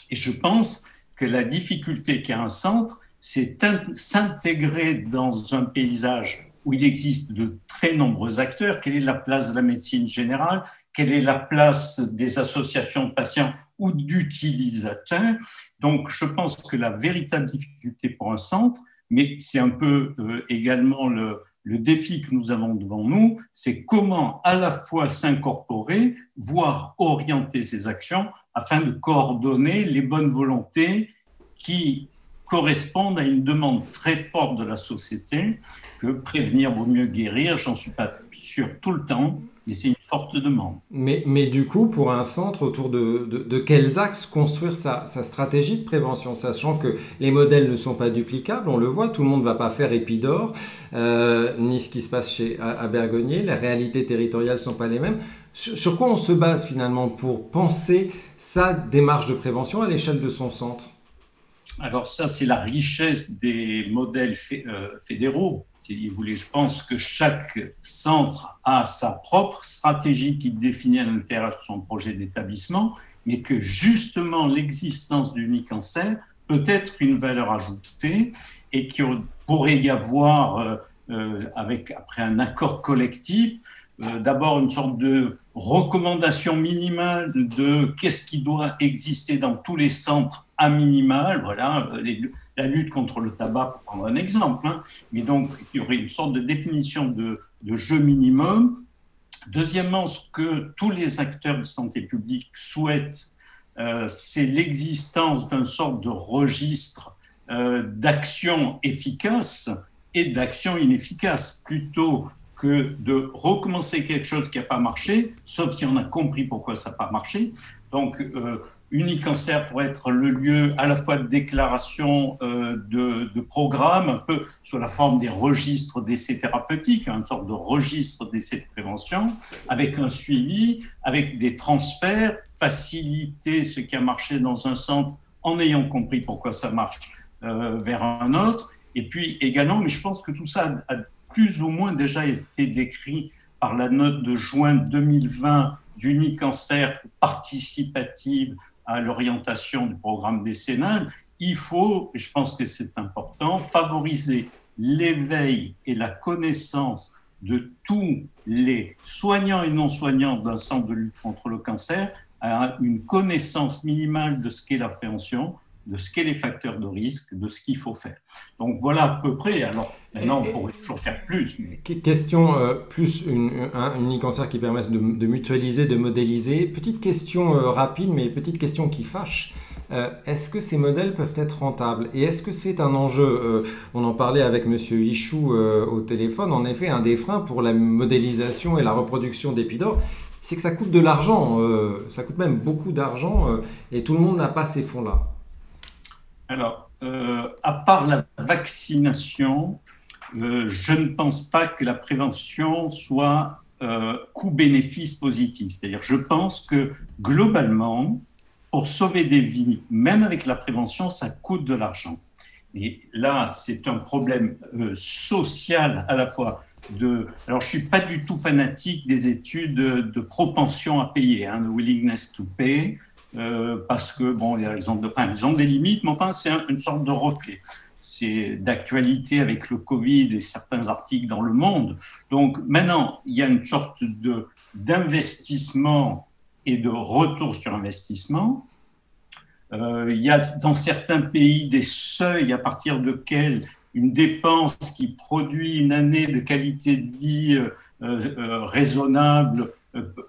Et je pense que la difficulté qu'a un centre, c'est s'intégrer dans un paysage où il existe de très nombreux acteurs. Quelle est la place de la médecine générale? Quelle est la place des associations de patients ou d'utilisateurs? Donc, je pense que la véritable difficulté pour un centre, mais c'est un peu également le défi que nous avons devant nous, c'est comment à la fois s'incorporer, voire orienter ses actions afin de coordonner les bonnes volontés qui correspondent à une demande très forte de la société, que prévenir vaut mieux guérir, j'en suis pas sûr tout le temps, mais c'est une forte demande. Mais du coup, pour un centre, autour de quels axes construire sa stratégie de prévention, sachant que les modèles ne sont pas duplicables, on le voit, tout le monde ne va pas faire Épidore, ni ce qui se passe à Bergonié, les réalités territoriales ne sont pas les mêmes. Sur quoi on se base finalement pour penser sa démarche de prévention à l'échelle de son centre? Alors ça, c'est la richesse des modèles fédéraux. Si vous voulez, je pense que chaque centre a sa propre stratégie qu'il définit à l'intérieur de son projet d'établissement, mais que justement l'existence d'Unicancer peut être une valeur ajoutée et qu'il pourrait y avoir, après un accord collectif, d'abord une sorte de recommandation minimale de qu'est-ce qui doit exister dans tous les centres à minimal, voilà, la lutte contre le tabac, pour prendre un exemple, hein, mais donc il y aurait une sorte de définition de jeu minimum. Deuxièmement, ce que tous les acteurs de santé publique souhaitent, c'est l'existence d'une sorte de registre d'actions efficaces et d'actions inefficaces, plutôt que de recommencer quelque chose qui n'a pas marché, sauf si on a compris pourquoi ça n'a pas marché. Donc, Unicancer pourrait être le lieu à la fois de déclaration de programmes, un peu sous la forme des registres d'essais thérapeutiques, une sorte de registre d'essais de prévention, avec un suivi, avec des transferts, faciliter ce qui a marché dans un centre en ayant compris pourquoi ça marche vers un autre. Et puis également, mais je pense que tout ça a plus ou moins déjà été décrit par la note de juin 2020 d'Unicancer participative à l'orientation du programme décennal. Il faut, et je pense que c'est important, favoriser l'éveil et la connaissance de tous les soignants et non-soignants d'un centre de lutte contre le cancer à une connaissance minimale de ce qu'est la prévention, de ce qu'est les facteurs de risque, de ce qu'il faut faire. Donc voilà à peu près. Alors maintenant, on pourrait toujours faire plus. Mais... Question plus Unicancer qui permet de mutualiser, de modéliser. Petite question rapide, mais petite question qui fâche. Est-ce que ces modèles peuvent être rentables? Et est-ce que c'est un enjeu? On en parlait avec Monsieur Hichou au téléphone. En effet, un des freins pour la modélisation et la reproduction d'Épidore, c'est que ça coûte de l'argent. Ça coûte même beaucoup d'argent et tout le monde n'a pas ces fonds-là. Alors, à part la vaccination, je ne pense pas que la prévention soit coût-bénéfice positif. C'est-à-dire, je pense que globalement, pour sauver des vies, même avec la prévention, ça coûte de l'argent. Et là, c'est un problème social à la fois. Alors, je ne suis pas du tout fanatique des études de propension à payer, de willingness to pay. Parce que, bon, ils ont des limites, mais enfin, c'est une sorte de reflet. C'est d'actualité avec le Covid et certains articles dans Le Monde. Donc, maintenant, il y a une sorte d'investissement et de retour sur investissement. Il y a dans certains pays des seuils à partir desquels une dépense qui produit une année de qualité de vie raisonnable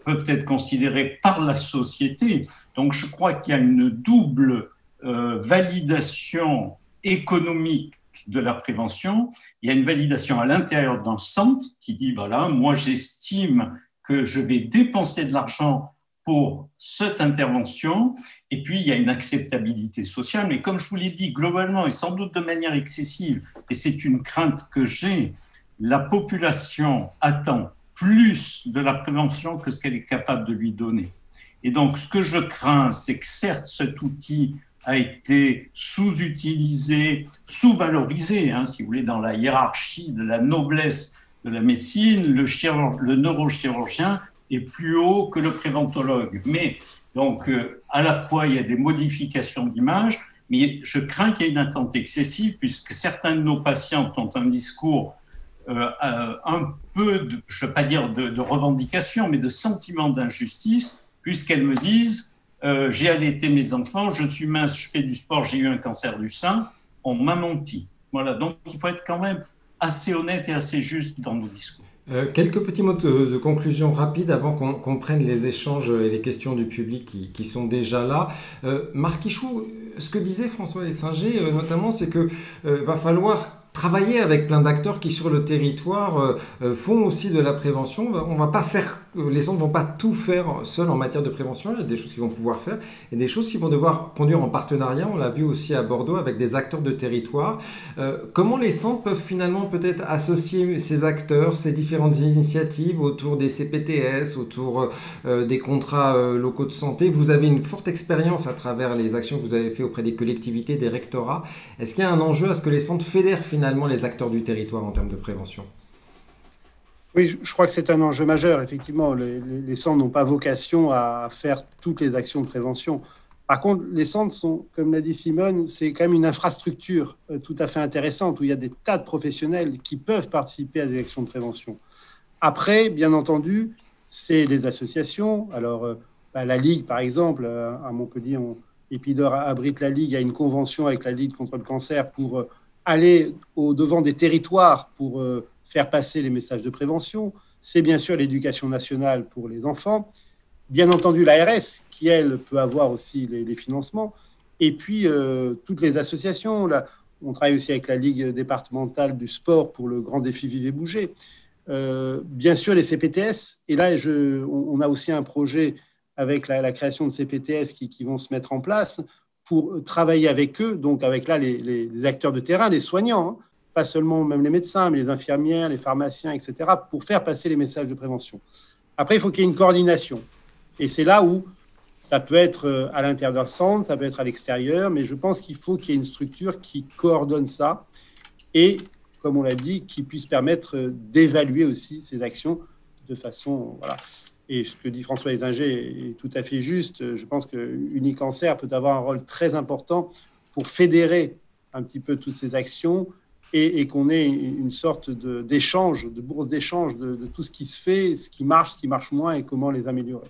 peuvent être considérées par la société. Donc je crois qu'il y a une double validation économique de la prévention. Il y a une validation à l'intérieur d'un centre qui dit, voilà, moi j'estime que je vais dépenser de l'argent pour cette intervention, et puis il y a une acceptabilité sociale, mais comme je vous l'ai dit, globalement, et sans doute de manière excessive, et c'est une crainte que j'ai, la population attend plus de la prévention que ce qu'elle est capable de lui donner. Et donc, ce que je crains, c'est que certes, cet outil a été sous-utilisé, sous-valorisé, si vous voulez, dans la hiérarchie de la noblesse de la médecine, le neurochirurgien est plus haut que le préventologue. Mais donc, à la fois, il y a des modifications d'image, mais je crains qu'il y ait une attente excessive, puisque certains de nos patients ont un discours un peu, je ne veux pas dire de revendication, mais de sentiment d'injustice, puisqu'elles me disent j'ai allaité mes enfants, je suis mince, je fais du sport, j'ai eu un cancer du sein, on m'a menti. Voilà, donc il faut être quand même assez honnête et assez juste dans nos discours. Quelques petits mots de conclusion rapide avant qu'on prenne les échanges et les questions du public qui sont déjà là. Marc Ichou, ce que disait François Essinger notamment, c'est que va falloir travailler avec plein d'acteurs qui sur le territoire font aussi de la prévention. On va pas faire, les centres ne vont pas tout faire seuls en matière de prévention. Il y a des choses qu'ils vont pouvoir faire et des choses qu'ils vont devoir conduire en partenariat. On l'a vu aussi à Bordeaux avec des acteurs de territoire. Comment les centres peuvent finalement peut-être associer ces acteurs, ces différentes initiatives autour des CPTS, autour des contrats locaux de santé? Vous avez une forte expérience à travers les actions que vous avez faites auprès des collectivités, des rectorats. Est-ce qu'il y a un enjeu à ce que les centres fédèrent finalement les acteurs du territoire en termes de prévention? Oui, je crois que c'est un enjeu majeur. Effectivement, les centres n'ont pas vocation à faire toutes les actions de prévention. Par contre, les centres sont, comme l'a dit Simone, c'est quand même une infrastructure tout à fait intéressante où il y a des tas de professionnels qui peuvent participer à des actions de prévention. Après, bien entendu, c'est les associations. Alors, la Ligue, par exemple, à Montpellier, Epidor abrite la Ligue, il y a une convention avec la Ligue contre le cancer pour aller au-devant des territoires pour faire passer les messages de prévention. C'est bien sûr l'éducation nationale pour les enfants. Bien entendu, l'ARS, qui, elle, peut avoir aussi les financements. Et puis, toutes les associations. Là, on travaille aussi avec la Ligue départementale du sport pour le grand défi Vivre et Bouger. Bien sûr, les CPTS. Et là, on a aussi un projet avec la création de CPTS qui vont se mettre en place pour travailler avec eux, donc avec là les acteurs de terrain, les soignants, pas seulement même les médecins, mais les infirmières, les pharmaciens, etc., pour faire passer les messages de prévention. Après, il faut qu'il y ait une coordination. Et c'est là où ça peut être à l'intérieur du centre, ça peut être à l'extérieur, mais je pense qu'il faut qu'il y ait une structure qui coordonne ça et, comme on l'a dit, qui puisse permettre d'évaluer aussi ces actions de façon... Voilà. Et ce que dit François Essinger est tout à fait juste. Je pense que Unicancer peut avoir un rôle très important pour fédérer un petit peu toutes ces actions et qu'on ait une sorte d'échange, de bourse d'échange de tout ce qui se fait, ce qui marche moins et comment les améliorer.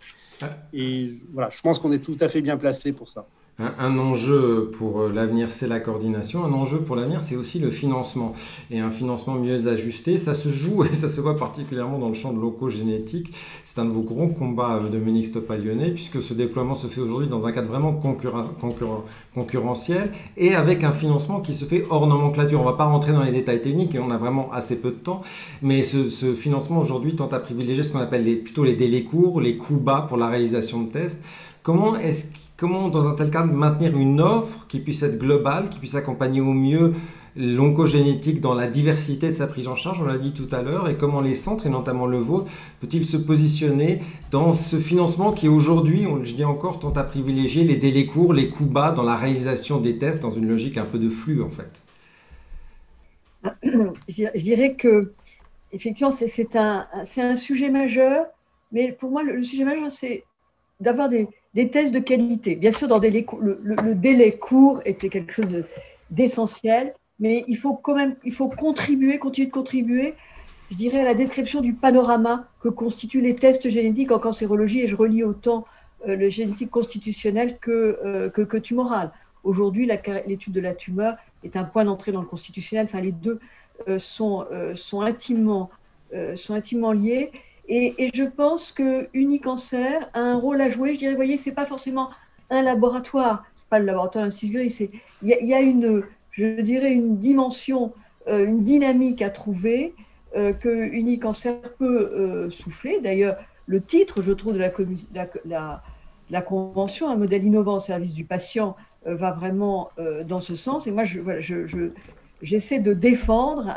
Et voilà, je pense qu'on est tout à fait bien placé pour ça. Un enjeu pour l'avenir, c'est la coordination. Un enjeu pour l'avenir, c'est aussi le financement. Et un financement mieux ajusté, ça se joue et ça se voit particulièrement dans le champ de l'oncogénétique. C'est un de vos grands combats, Dominique Stoppa-Lyonnais, puisque ce déploiement se fait aujourd'hui dans un cadre vraiment concurrentiel et avec un financement qui se fait hors nomenclature. On ne va pas rentrer dans les détails techniques et on a vraiment assez peu de temps. Mais ce financement aujourd'hui tente à privilégier ce qu'on appelle plutôt les délais courts, les coûts bas pour la réalisation de tests. Comment, dans un tel cadre, maintenir une offre qui puisse être globale, qui puisse accompagner au mieux l'oncogénétique dans la diversité de sa prise en charge, on l'a dit tout à l'heure, et comment les centres, et notamment le vôtre, peut-il se positionner dans ce financement qui aujourd'hui, je dis encore, tente à privilégier les délais courts, les coûts bas dans la réalisation des tests, dans une logique un peu de flux en fait? Je dirais que effectivement, c'est un sujet majeur, mais pour moi, le sujet majeur, c'est d'avoir des tests de qualité. Bien sûr, le délai court était quelque chose d'essentiel, mais il faut continuer de contribuer, je dirais, à la description du panorama que constituent les tests génétiques en cancérologie, et je relie autant le génétique constitutionnelle que tumorale. Aujourd'hui, l'étude de la tumeur est un point d'entrée dans le constitutionnel. Enfin, les deux sont intimement liés. Et je pense que Unicancer a un rôle à jouer. Je dirais, vous voyez, c'est pas forcément un laboratoire, c'est pas le laboratoire institut. Il y a je dirais, une dimension, une dynamique à trouver que Unicancer peut souffler. D'ailleurs, le titre, je trouve, de la convention, un modèle innovant au service du patient, va vraiment dans ce sens. Et moi, j'essaie de défendre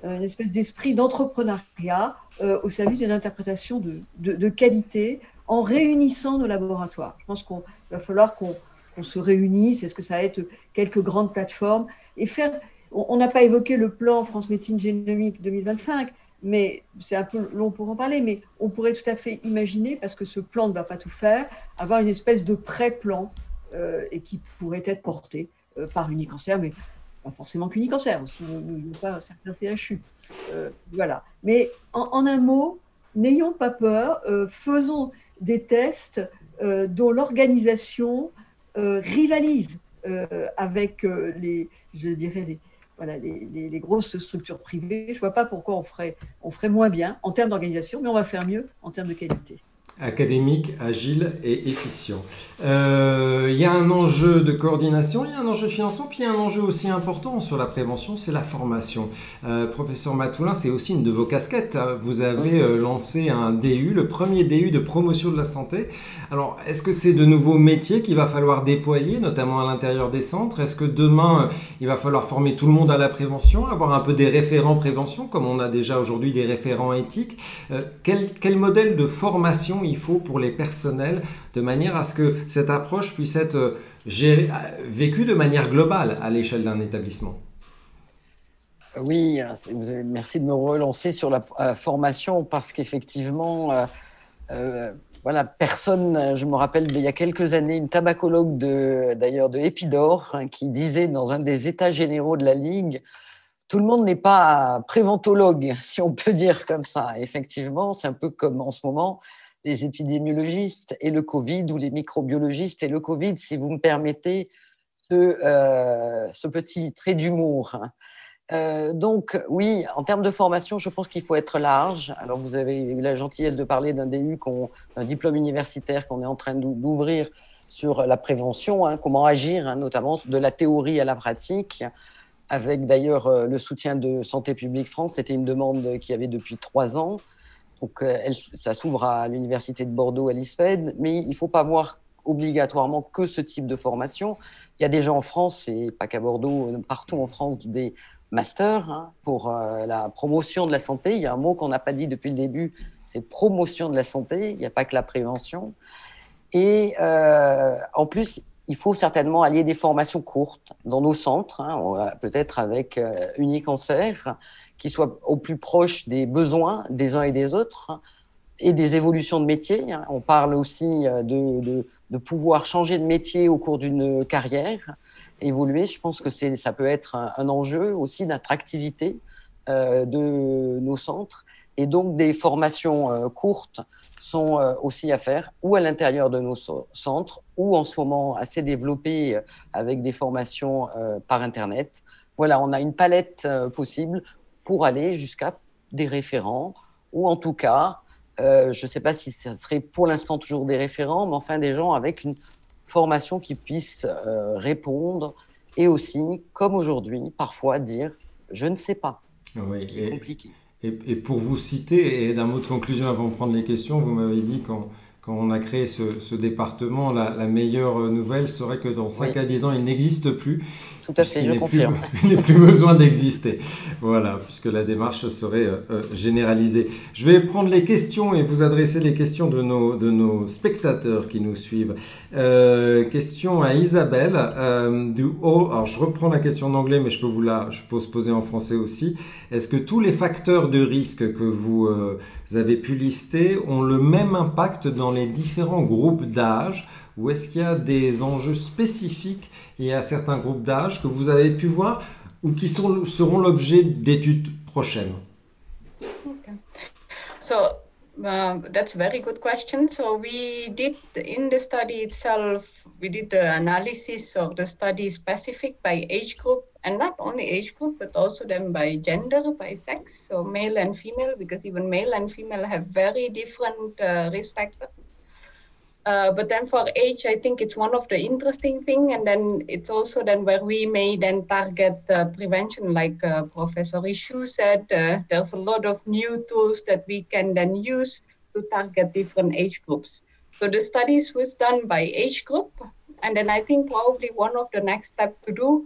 une espèce d'esprit d'entrepreneuriat au service d'une interprétation de qualité en réunissant nos laboratoires. Je pense qu'il va falloir qu'on se réunisse. Est-ce que ça va être quelques grandes plateformes et faire. On n'a pas évoqué le plan France Médecine Génomique 2025, mais c'est un peu long pour en parler, mais on pourrait tout à fait imaginer, parce que ce plan ne va pas tout faire, avoir une espèce de pré-plan et qui pourrait être porté par Unicancer, mais pas forcément qu'Unicancer, aussi, n'oublions pas certains CHU. Voilà. Mais en un mot, n'ayons pas peur, faisons des tests dont l'organisation rivalise avec les grosses structures privées. Je ne vois pas pourquoi on ferait moins bien en termes d'organisation, mais on va faire mieux en termes de qualité. Académique, agile et efficient. Il y a un enjeu de coordination, il y a un enjeu de financement, puis il y a un enjeu aussi important sur la prévention, c'est la formation. Professeur Mathoulin, c'est aussi une de vos casquettes. Vous avez lancé un DU, le premier DU de promotion de la santé. Alors, est-ce que c'est de nouveaux métiers qu'il va falloir déployer, notamment à l'intérieur des centres? Est-ce que demain, il va falloir former tout le monde à la prévention, avoir un peu des référents prévention, comme on a déjà aujourd'hui des référents éthiques? Quel modèle de formation il faut pour les personnels, de manière à ce que cette approche puisse être vécue de manière globale à l'échelle d'un établissement? Oui, merci de me relancer sur la formation, parce qu'effectivement, voilà, personne, je me rappelle il y a quelques années, une tabacologue d'ailleurs de Épidore, qui disait dans un des états généraux de la Ligue, tout le monde n'est pas préventologue, si on peut dire comme ça. Effectivement, c'est un peu comme en ce moment, les épidémiologistes et le Covid, ou les microbiologistes et le Covid, si vous me permettez ce petit trait d'humour. Donc, oui, en termes de formation, je pense qu'il faut être large. Alors, vous avez eu la gentillesse de parler d'un DU, un diplôme universitaire qu'on est en train d'ouvrir sur la prévention, comment agir, notamment de la théorie à la pratique, avec d'ailleurs le soutien de Santé publique France. C'était une demande qu'il y avait depuis 3 ans. Donc, ça s'ouvre à l'Université de Bordeaux, à l'ISPED, mais il ne faut pas voir obligatoirement que ce type de formation. Il y a déjà en France, et pas qu'à Bordeaux, partout en France, des masters pour la promotion de la santé. Il y a un mot qu'on n'a pas dit depuis le début, c'est promotion de la santé. Il n'y a pas que la prévention. Et en plus, il faut certainement allier des formations courtes dans nos centres, peut-être avec Unicancer, qui soit au plus proche des besoins des uns et des autres, et des évolutions de métier. On parle aussi de pouvoir changer de métier au cours d'une carrière, évoluer. Je pense que ça peut être un enjeu aussi d'attractivité de nos centres. Et donc, des formations courtes sont aussi à faire, ou à l'intérieur de nos centres, ou en ce moment assez développées avec des formations par Internet. Voilà, on a une palette possible pour aller jusqu'à des référents, ou en tout cas, je ne sais pas si ça serait pour l'instant toujours des référents, mais enfin des gens avec une formation qui puisse répondre, et aussi, comme aujourd'hui, parfois dire « je ne sais pas ». Oui, ce qui est compliqué. Et pour vous citer, et d'un mot de conclusion avant de prendre les questions, vous m'avez dit quand on a créé ce département, la meilleure nouvelle serait que dans 5 à 10 ans, il n'existe plus. Tout à fait, je confirme. Il n'est plus besoin d'exister. Voilà, puisque la démarche serait généralisée. Je vais prendre les questions et vous adresser les questions de nos spectateurs qui nous suivent. Question à Isabelle. Alors, je reprends la question en anglais, mais je peux se poser en français aussi. Est-ce que tous les facteurs de risque que vous avez pu lister ont le même impact dans les différents groupes d'âge, ou est-ce qu'il y a des enjeux spécifiques liés à certains groupes d'âge que vous avez pu voir ou qui seront l'objet d'études prochaines? Okay. So That's a very good question. So we did, in the study itself, we did the analysis of the study specific by age group, and not only age group, but also then by gender, by sex, so male and female, because even male and female have very different risk factors. But then for age, I think it's one of the interesting thing, and then it's also then where we may then target prevention, like Professor Ishu said. There's a lot of new tools that we can then use to target different age groups. So the studies was done by age group, and then I think probably one of the next steps to do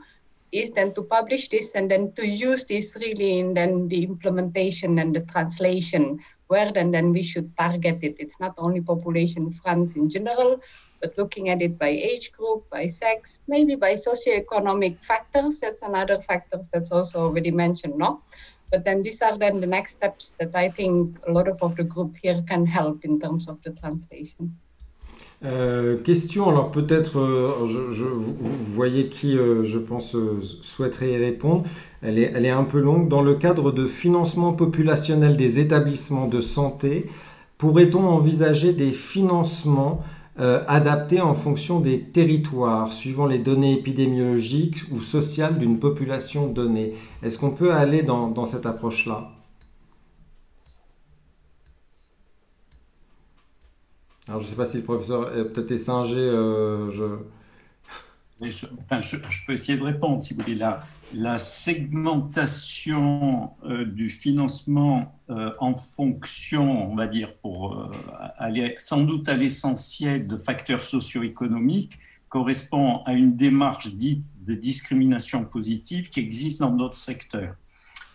is then to publish this and then to use this really in then the implementation and the translation, where then we should target it. It's not only population France in general, but looking at it by age group, by sex, maybe by socioeconomic factors. That's another factor that's also already mentioned, no? But then these are then the next steps that I think a lot of the group here can help in terms of the translation. Question, alors peut-être, vous voyez qui, je pense, souhaiterait y répondre. Elle est un peu longue. Dans le cadre de financement populationnel des établissements de santé, pourrait-on envisager des financements adaptés en fonction des territoires, suivant les données épidémiologiques ou sociales d'une population donnée? Est-ce qu'on peut aller dans cette approche-là? Alors, je ne sais pas si le professeur peut-être est singé. Je peux essayer de répondre, si vous voulez. La segmentation du financement en fonction, on va dire, pour aller sans doute à l'essentiel de facteurs socio-économiques, correspond à une démarche dite de discrimination positive qui existe dans d'autres secteurs.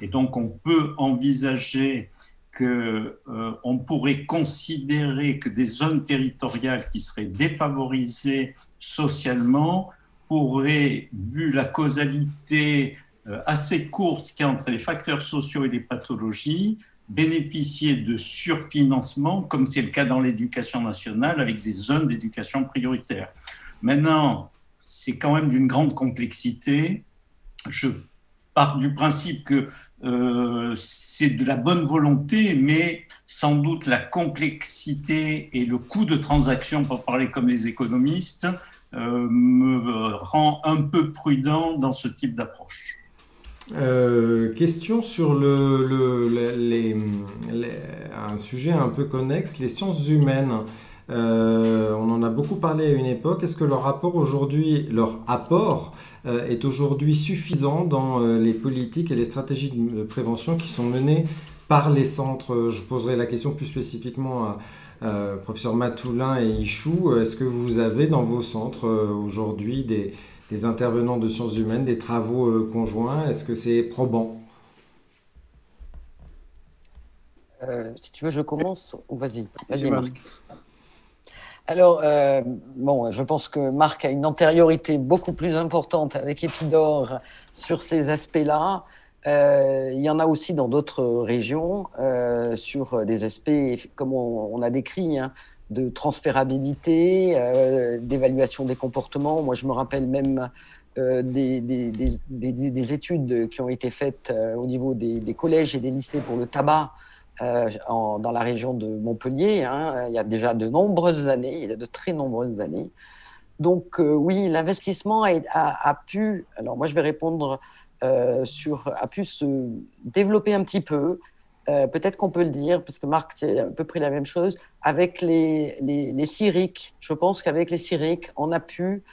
Et donc, on peut envisager qu'on pourrait considérer que des zones territoriales qui seraient défavorisées socialement pourraient, vu la causalité assez courte qu'il y a entre les facteurs sociaux et les pathologies, bénéficier de surfinancement, comme c'est le cas dans l'éducation nationale, avec des zones d'éducation prioritaire. Maintenant, c'est quand même d'une grande complexité. Je pars du principe que c'est de la bonne volonté, mais sans doute la complexité et le coût de transaction, pour parler comme les économistes, me rend un peu prudent dans ce type d'approche. Question sur un sujet un peu connexe, les sciences humaines. On en a beaucoup parlé à une époque. Est-ce que leur apport est aujourd'hui suffisant dans les politiques et les stratégies de prévention qui sont menées par les centres? Je poserai la question plus spécifiquement à professeur Mathoulin et Ichou. Est-ce que vous avez dans vos centres aujourd'hui des intervenants de sciences humaines, des travaux conjoints? Est-ce que c'est probant? Si tu veux, je commence. Vas-y, Marc. Alors, je pense que Marc a une antériorité beaucoup plus importante avec Epidor sur ces aspects-là. Il y en a aussi dans d'autres régions sur des aspects, comme on a décrit, hein, de transférabilité, d'évaluation des comportements. Moi, je me rappelle même des études qui ont été faites au niveau des collèges et des lycées pour le tabac, dans la région de Montpellier, hein, il y a déjà de nombreuses années, il y a de très nombreuses années. Donc oui, l'investissement a pu, alors moi je vais répondre a pu se développer un petit peu, peut-être qu'on peut le dire, parce que Marc, c'est à peu près la même chose, avec les CIRIC. Je pense qu'avec les CIRIC, on a pu,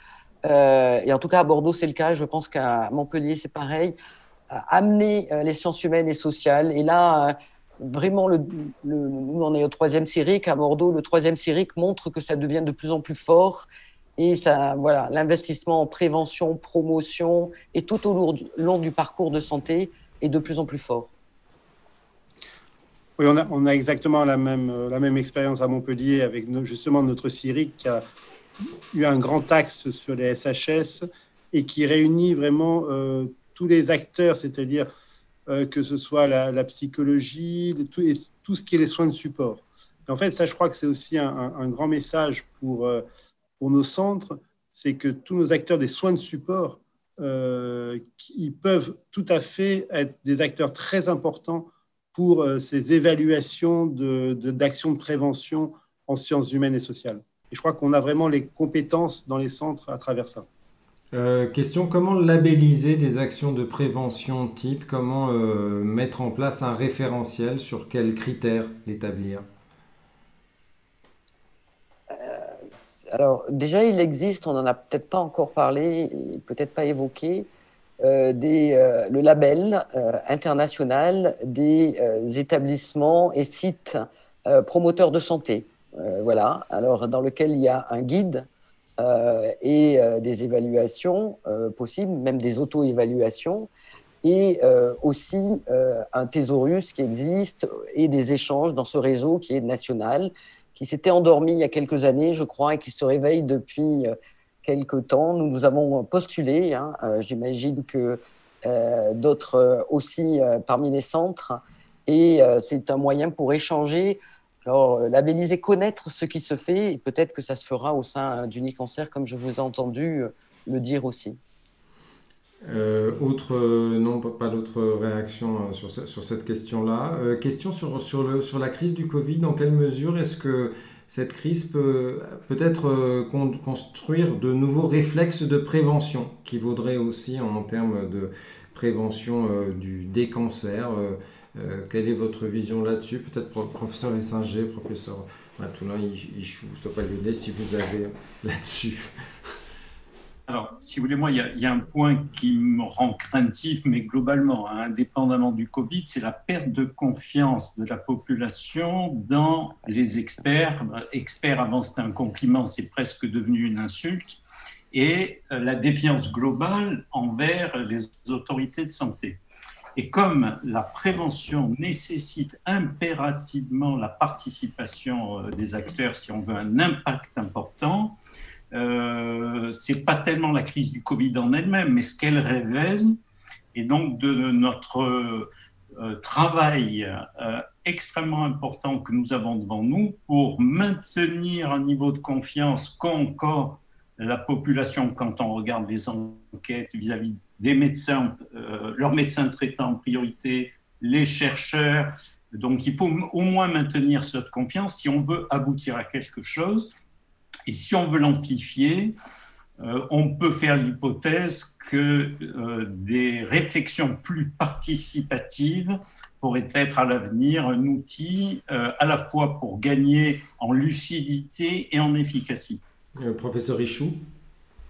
et en tout cas à Bordeaux c'est le cas, je pense qu'à Montpellier c'est pareil, amener les sciences humaines et sociales. Et là, vraiment, nous on est au 3e CIRIC à Bordeaux. Le 3e CIRIC montre que ça devient de plus en plus fort. Et ça, voilà, l'investissement en prévention, promotion et tout au long du parcours de santé est de plus en plus fort. Oui, on a exactement la même expérience à Montpellier avec justement notre CIRIC qui a eu un grand axe sur les SHS et qui réunit vraiment tous les acteurs, c'est-à-dire que ce soit la psychologie, tout ce qui est les soins de support. Et en fait, ça, je crois que c'est aussi un grand message pour nos centres, c'est que tous nos acteurs des soins de support, ils peuvent tout à fait être des acteurs très importants pour ces évaluations d'actions de prévention en sciences humaines et sociales. Et je crois qu'on a vraiment les compétences dans les centres à travers ça. Question, comment labelliser des actions de prévention type? Comment mettre en place un référentiel? Sur quels critères l'établir? Alors, déjà, il existe, on n'en a peut-être pas encore parlé, peut-être pas évoqué, le label international des établissements et sites promoteurs de santé. Voilà, alors dans lequel il y a un guide et des évaluations possibles, même des auto-évaluations, et aussi un thésaurus qui existe et des échanges dans ce réseau qui est national, qui s'était endormi il y a quelques années, je crois, et qui se réveille depuis quelques temps. Nous avons postulé, hein, j'imagine que d'autres aussi parmi les centres, et c'est un moyen pour échanger. Alors, labelliser, connaître ce qui se fait, et peut-être que ça se fera au sein d'Unicancer, comme je vous ai entendu le dire aussi. Non, pas d'autres réactions sur cette question-là. Question sur la crise du Covid. Dans quelle mesure est-ce que cette crise peut peut-être construire de nouveaux réflexes de prévention qui vaudraient aussi en termes de prévention des cancers? Quelle est votre vision là-dessus? Peut-être professeur Essinger, professeur Matoulin, Ichou, Stoppa-Lyonnais, si vous avez là-dessus. Alors, si vous voulez, moi, il y a un point qui me rend craintif, mais globalement, hein, indépendamment du Covid, c'est la perte de confiance de la population dans les experts. Experts, avant, c'était un compliment, c'est presque devenu une insulte. Et la défiance globale envers les autorités de santé. Et comme la prévention nécessite impérativement la participation des acteurs si on veut un impact important, c'est pas tellement la crise du Covid en elle-même, mais ce qu'elle révèle, et donc de notre travail extrêmement important que nous avons devant nous pour maintenir un niveau de confiance qu'encore la population, quand on regarde les enquêtes vis-à-vis des médecins, leurs médecins traitants en priorité, les chercheurs. Donc, il faut au moins maintenir cette confiance si on veut aboutir à quelque chose. Et si on veut l'amplifier, on peut faire l'hypothèse que des réflexions plus participatives pourraient être à l'avenir un outil à la fois pour gagner en lucidité et en efficacité. Professeur Ichou.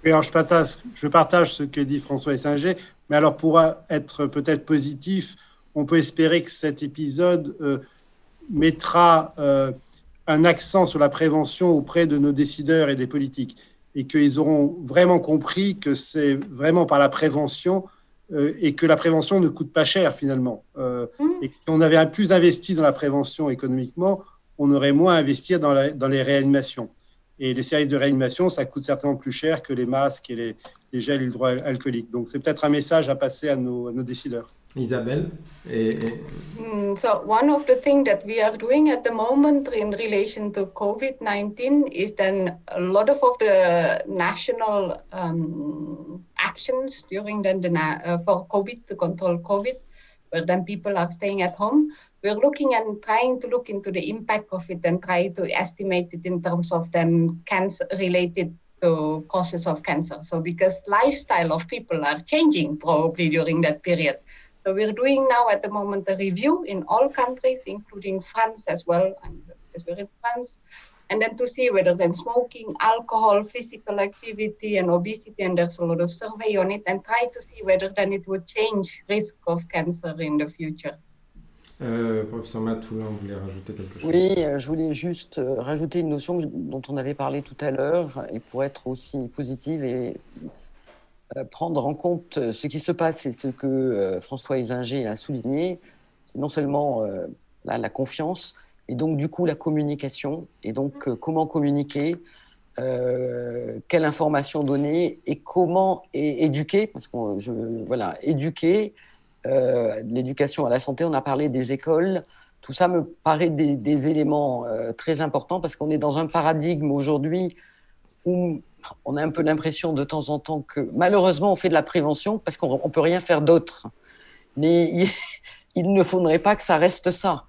Oui, alors je partage ce que dit François Essinger, mais alors pour être peut-être positif, on peut espérer que cet épisode mettra un accent sur la prévention auprès de nos décideurs et des politiques, et qu'ils auront vraiment compris que c'est vraiment par la prévention et que la prévention ne coûte pas cher finalement. Et que si on avait plus investi dans la prévention économiquement, on aurait moins investi dans les réanimations. Et les services de réanimation, ça coûte certainement plus cher que les masques et les gels hydroalcooliques. Donc, c'est peut-être un message à passer à nos décideurs. Isabelle? So one of the things that we are doing at the moment in relation to COVID-19 is then a lot of the national actions during for COVID, to control COVID, where then people are staying at home. We're looking and trying to look into the impact of it and try to estimate it in terms of then cancer related to causes of cancer. So because lifestyle of people are changing probably during that period. So we're doing now at the moment a review in all countries, including France as well, because we're in France, and then to see whether then smoking, alcohol, physical activity, and obesity, and there's a lot of survey on it, and try to see whether then it would change risk of cancer in the future. Professeur Matoulin, vous voulez rajouter quelque chose? Oui, je voulais juste rajouter une notion dont on avait parlé tout à l'heure, et pour être aussi positive et prendre en compte ce qui se passe et ce que François Essinger a souligné, c'est non seulement la confiance, et donc du coup la communication, et donc comment communiquer, quelle information donner, et comment éduquer, parce que éduquer, l'éducation à la santé, on a parlé des écoles, tout ça me paraît des éléments très importants, parce qu'on est dans un paradigme aujourd'hui où on a un peu l'impression de temps en temps que malheureusement on fait de la prévention parce qu'on ne peut rien faire d'autre. Mais il ne faudrait pas que ça reste ça.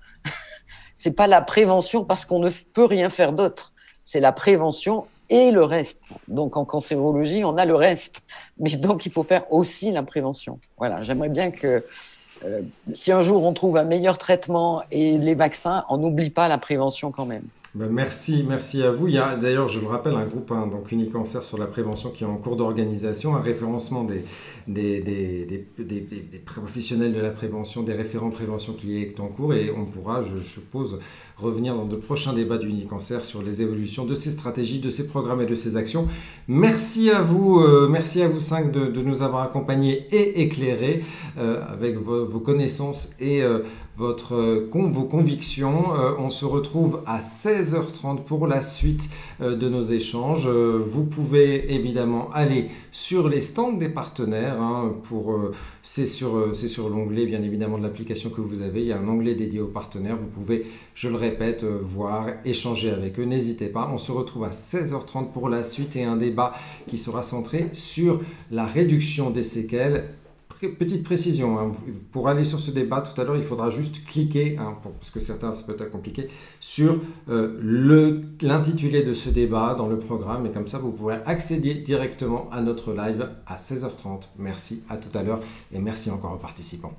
C'est pas la prévention parce qu'on ne peut rien faire d'autre. C'est la prévention et le reste. Donc en cancérologie, on a le reste. Mais donc il faut faire aussi la prévention. Voilà, j'aimerais bien que si un jour on trouve un meilleur traitement et les vaccins, on n'oublie pas la prévention quand même. Ben merci à vous. Il y a d'ailleurs, je me rappelle, un groupe, donc Unicancer sur la prévention qui est en cours d'organisation, un référencement des professionnels de la prévention, des référents prévention qui est en cours, et on pourra, je suppose, revenir dans de prochains débats d'Unicancer sur les évolutions de ces stratégies, de ces programmes et de ces actions. Merci à vous 5 de nous avoir accompagnés et éclairés avec vos connaissances et vos convictions. On se retrouve à 16h30 pour la suite de nos échanges. Vous pouvez évidemment aller sur les stands des partenaires. C'est sur l'onglet bien évidemment de l'application que vous avez. Il y a un onglet dédié aux partenaires. Vous pouvez, je le répète, voir, échanger avec eux. N'hésitez pas. On se retrouve à 16h30 pour la suite et un débat qui sera centré sur la réduction des séquelles. Petite précision, pour aller sur ce débat tout à l'heure, il faudra juste cliquer, parce que certains, ça peut être compliqué, sur l'intitulé de ce débat dans le programme, et comme ça, vous pourrez accéder directement à notre live à 16h30. Merci, à tout à l'heure, et merci encore aux participants.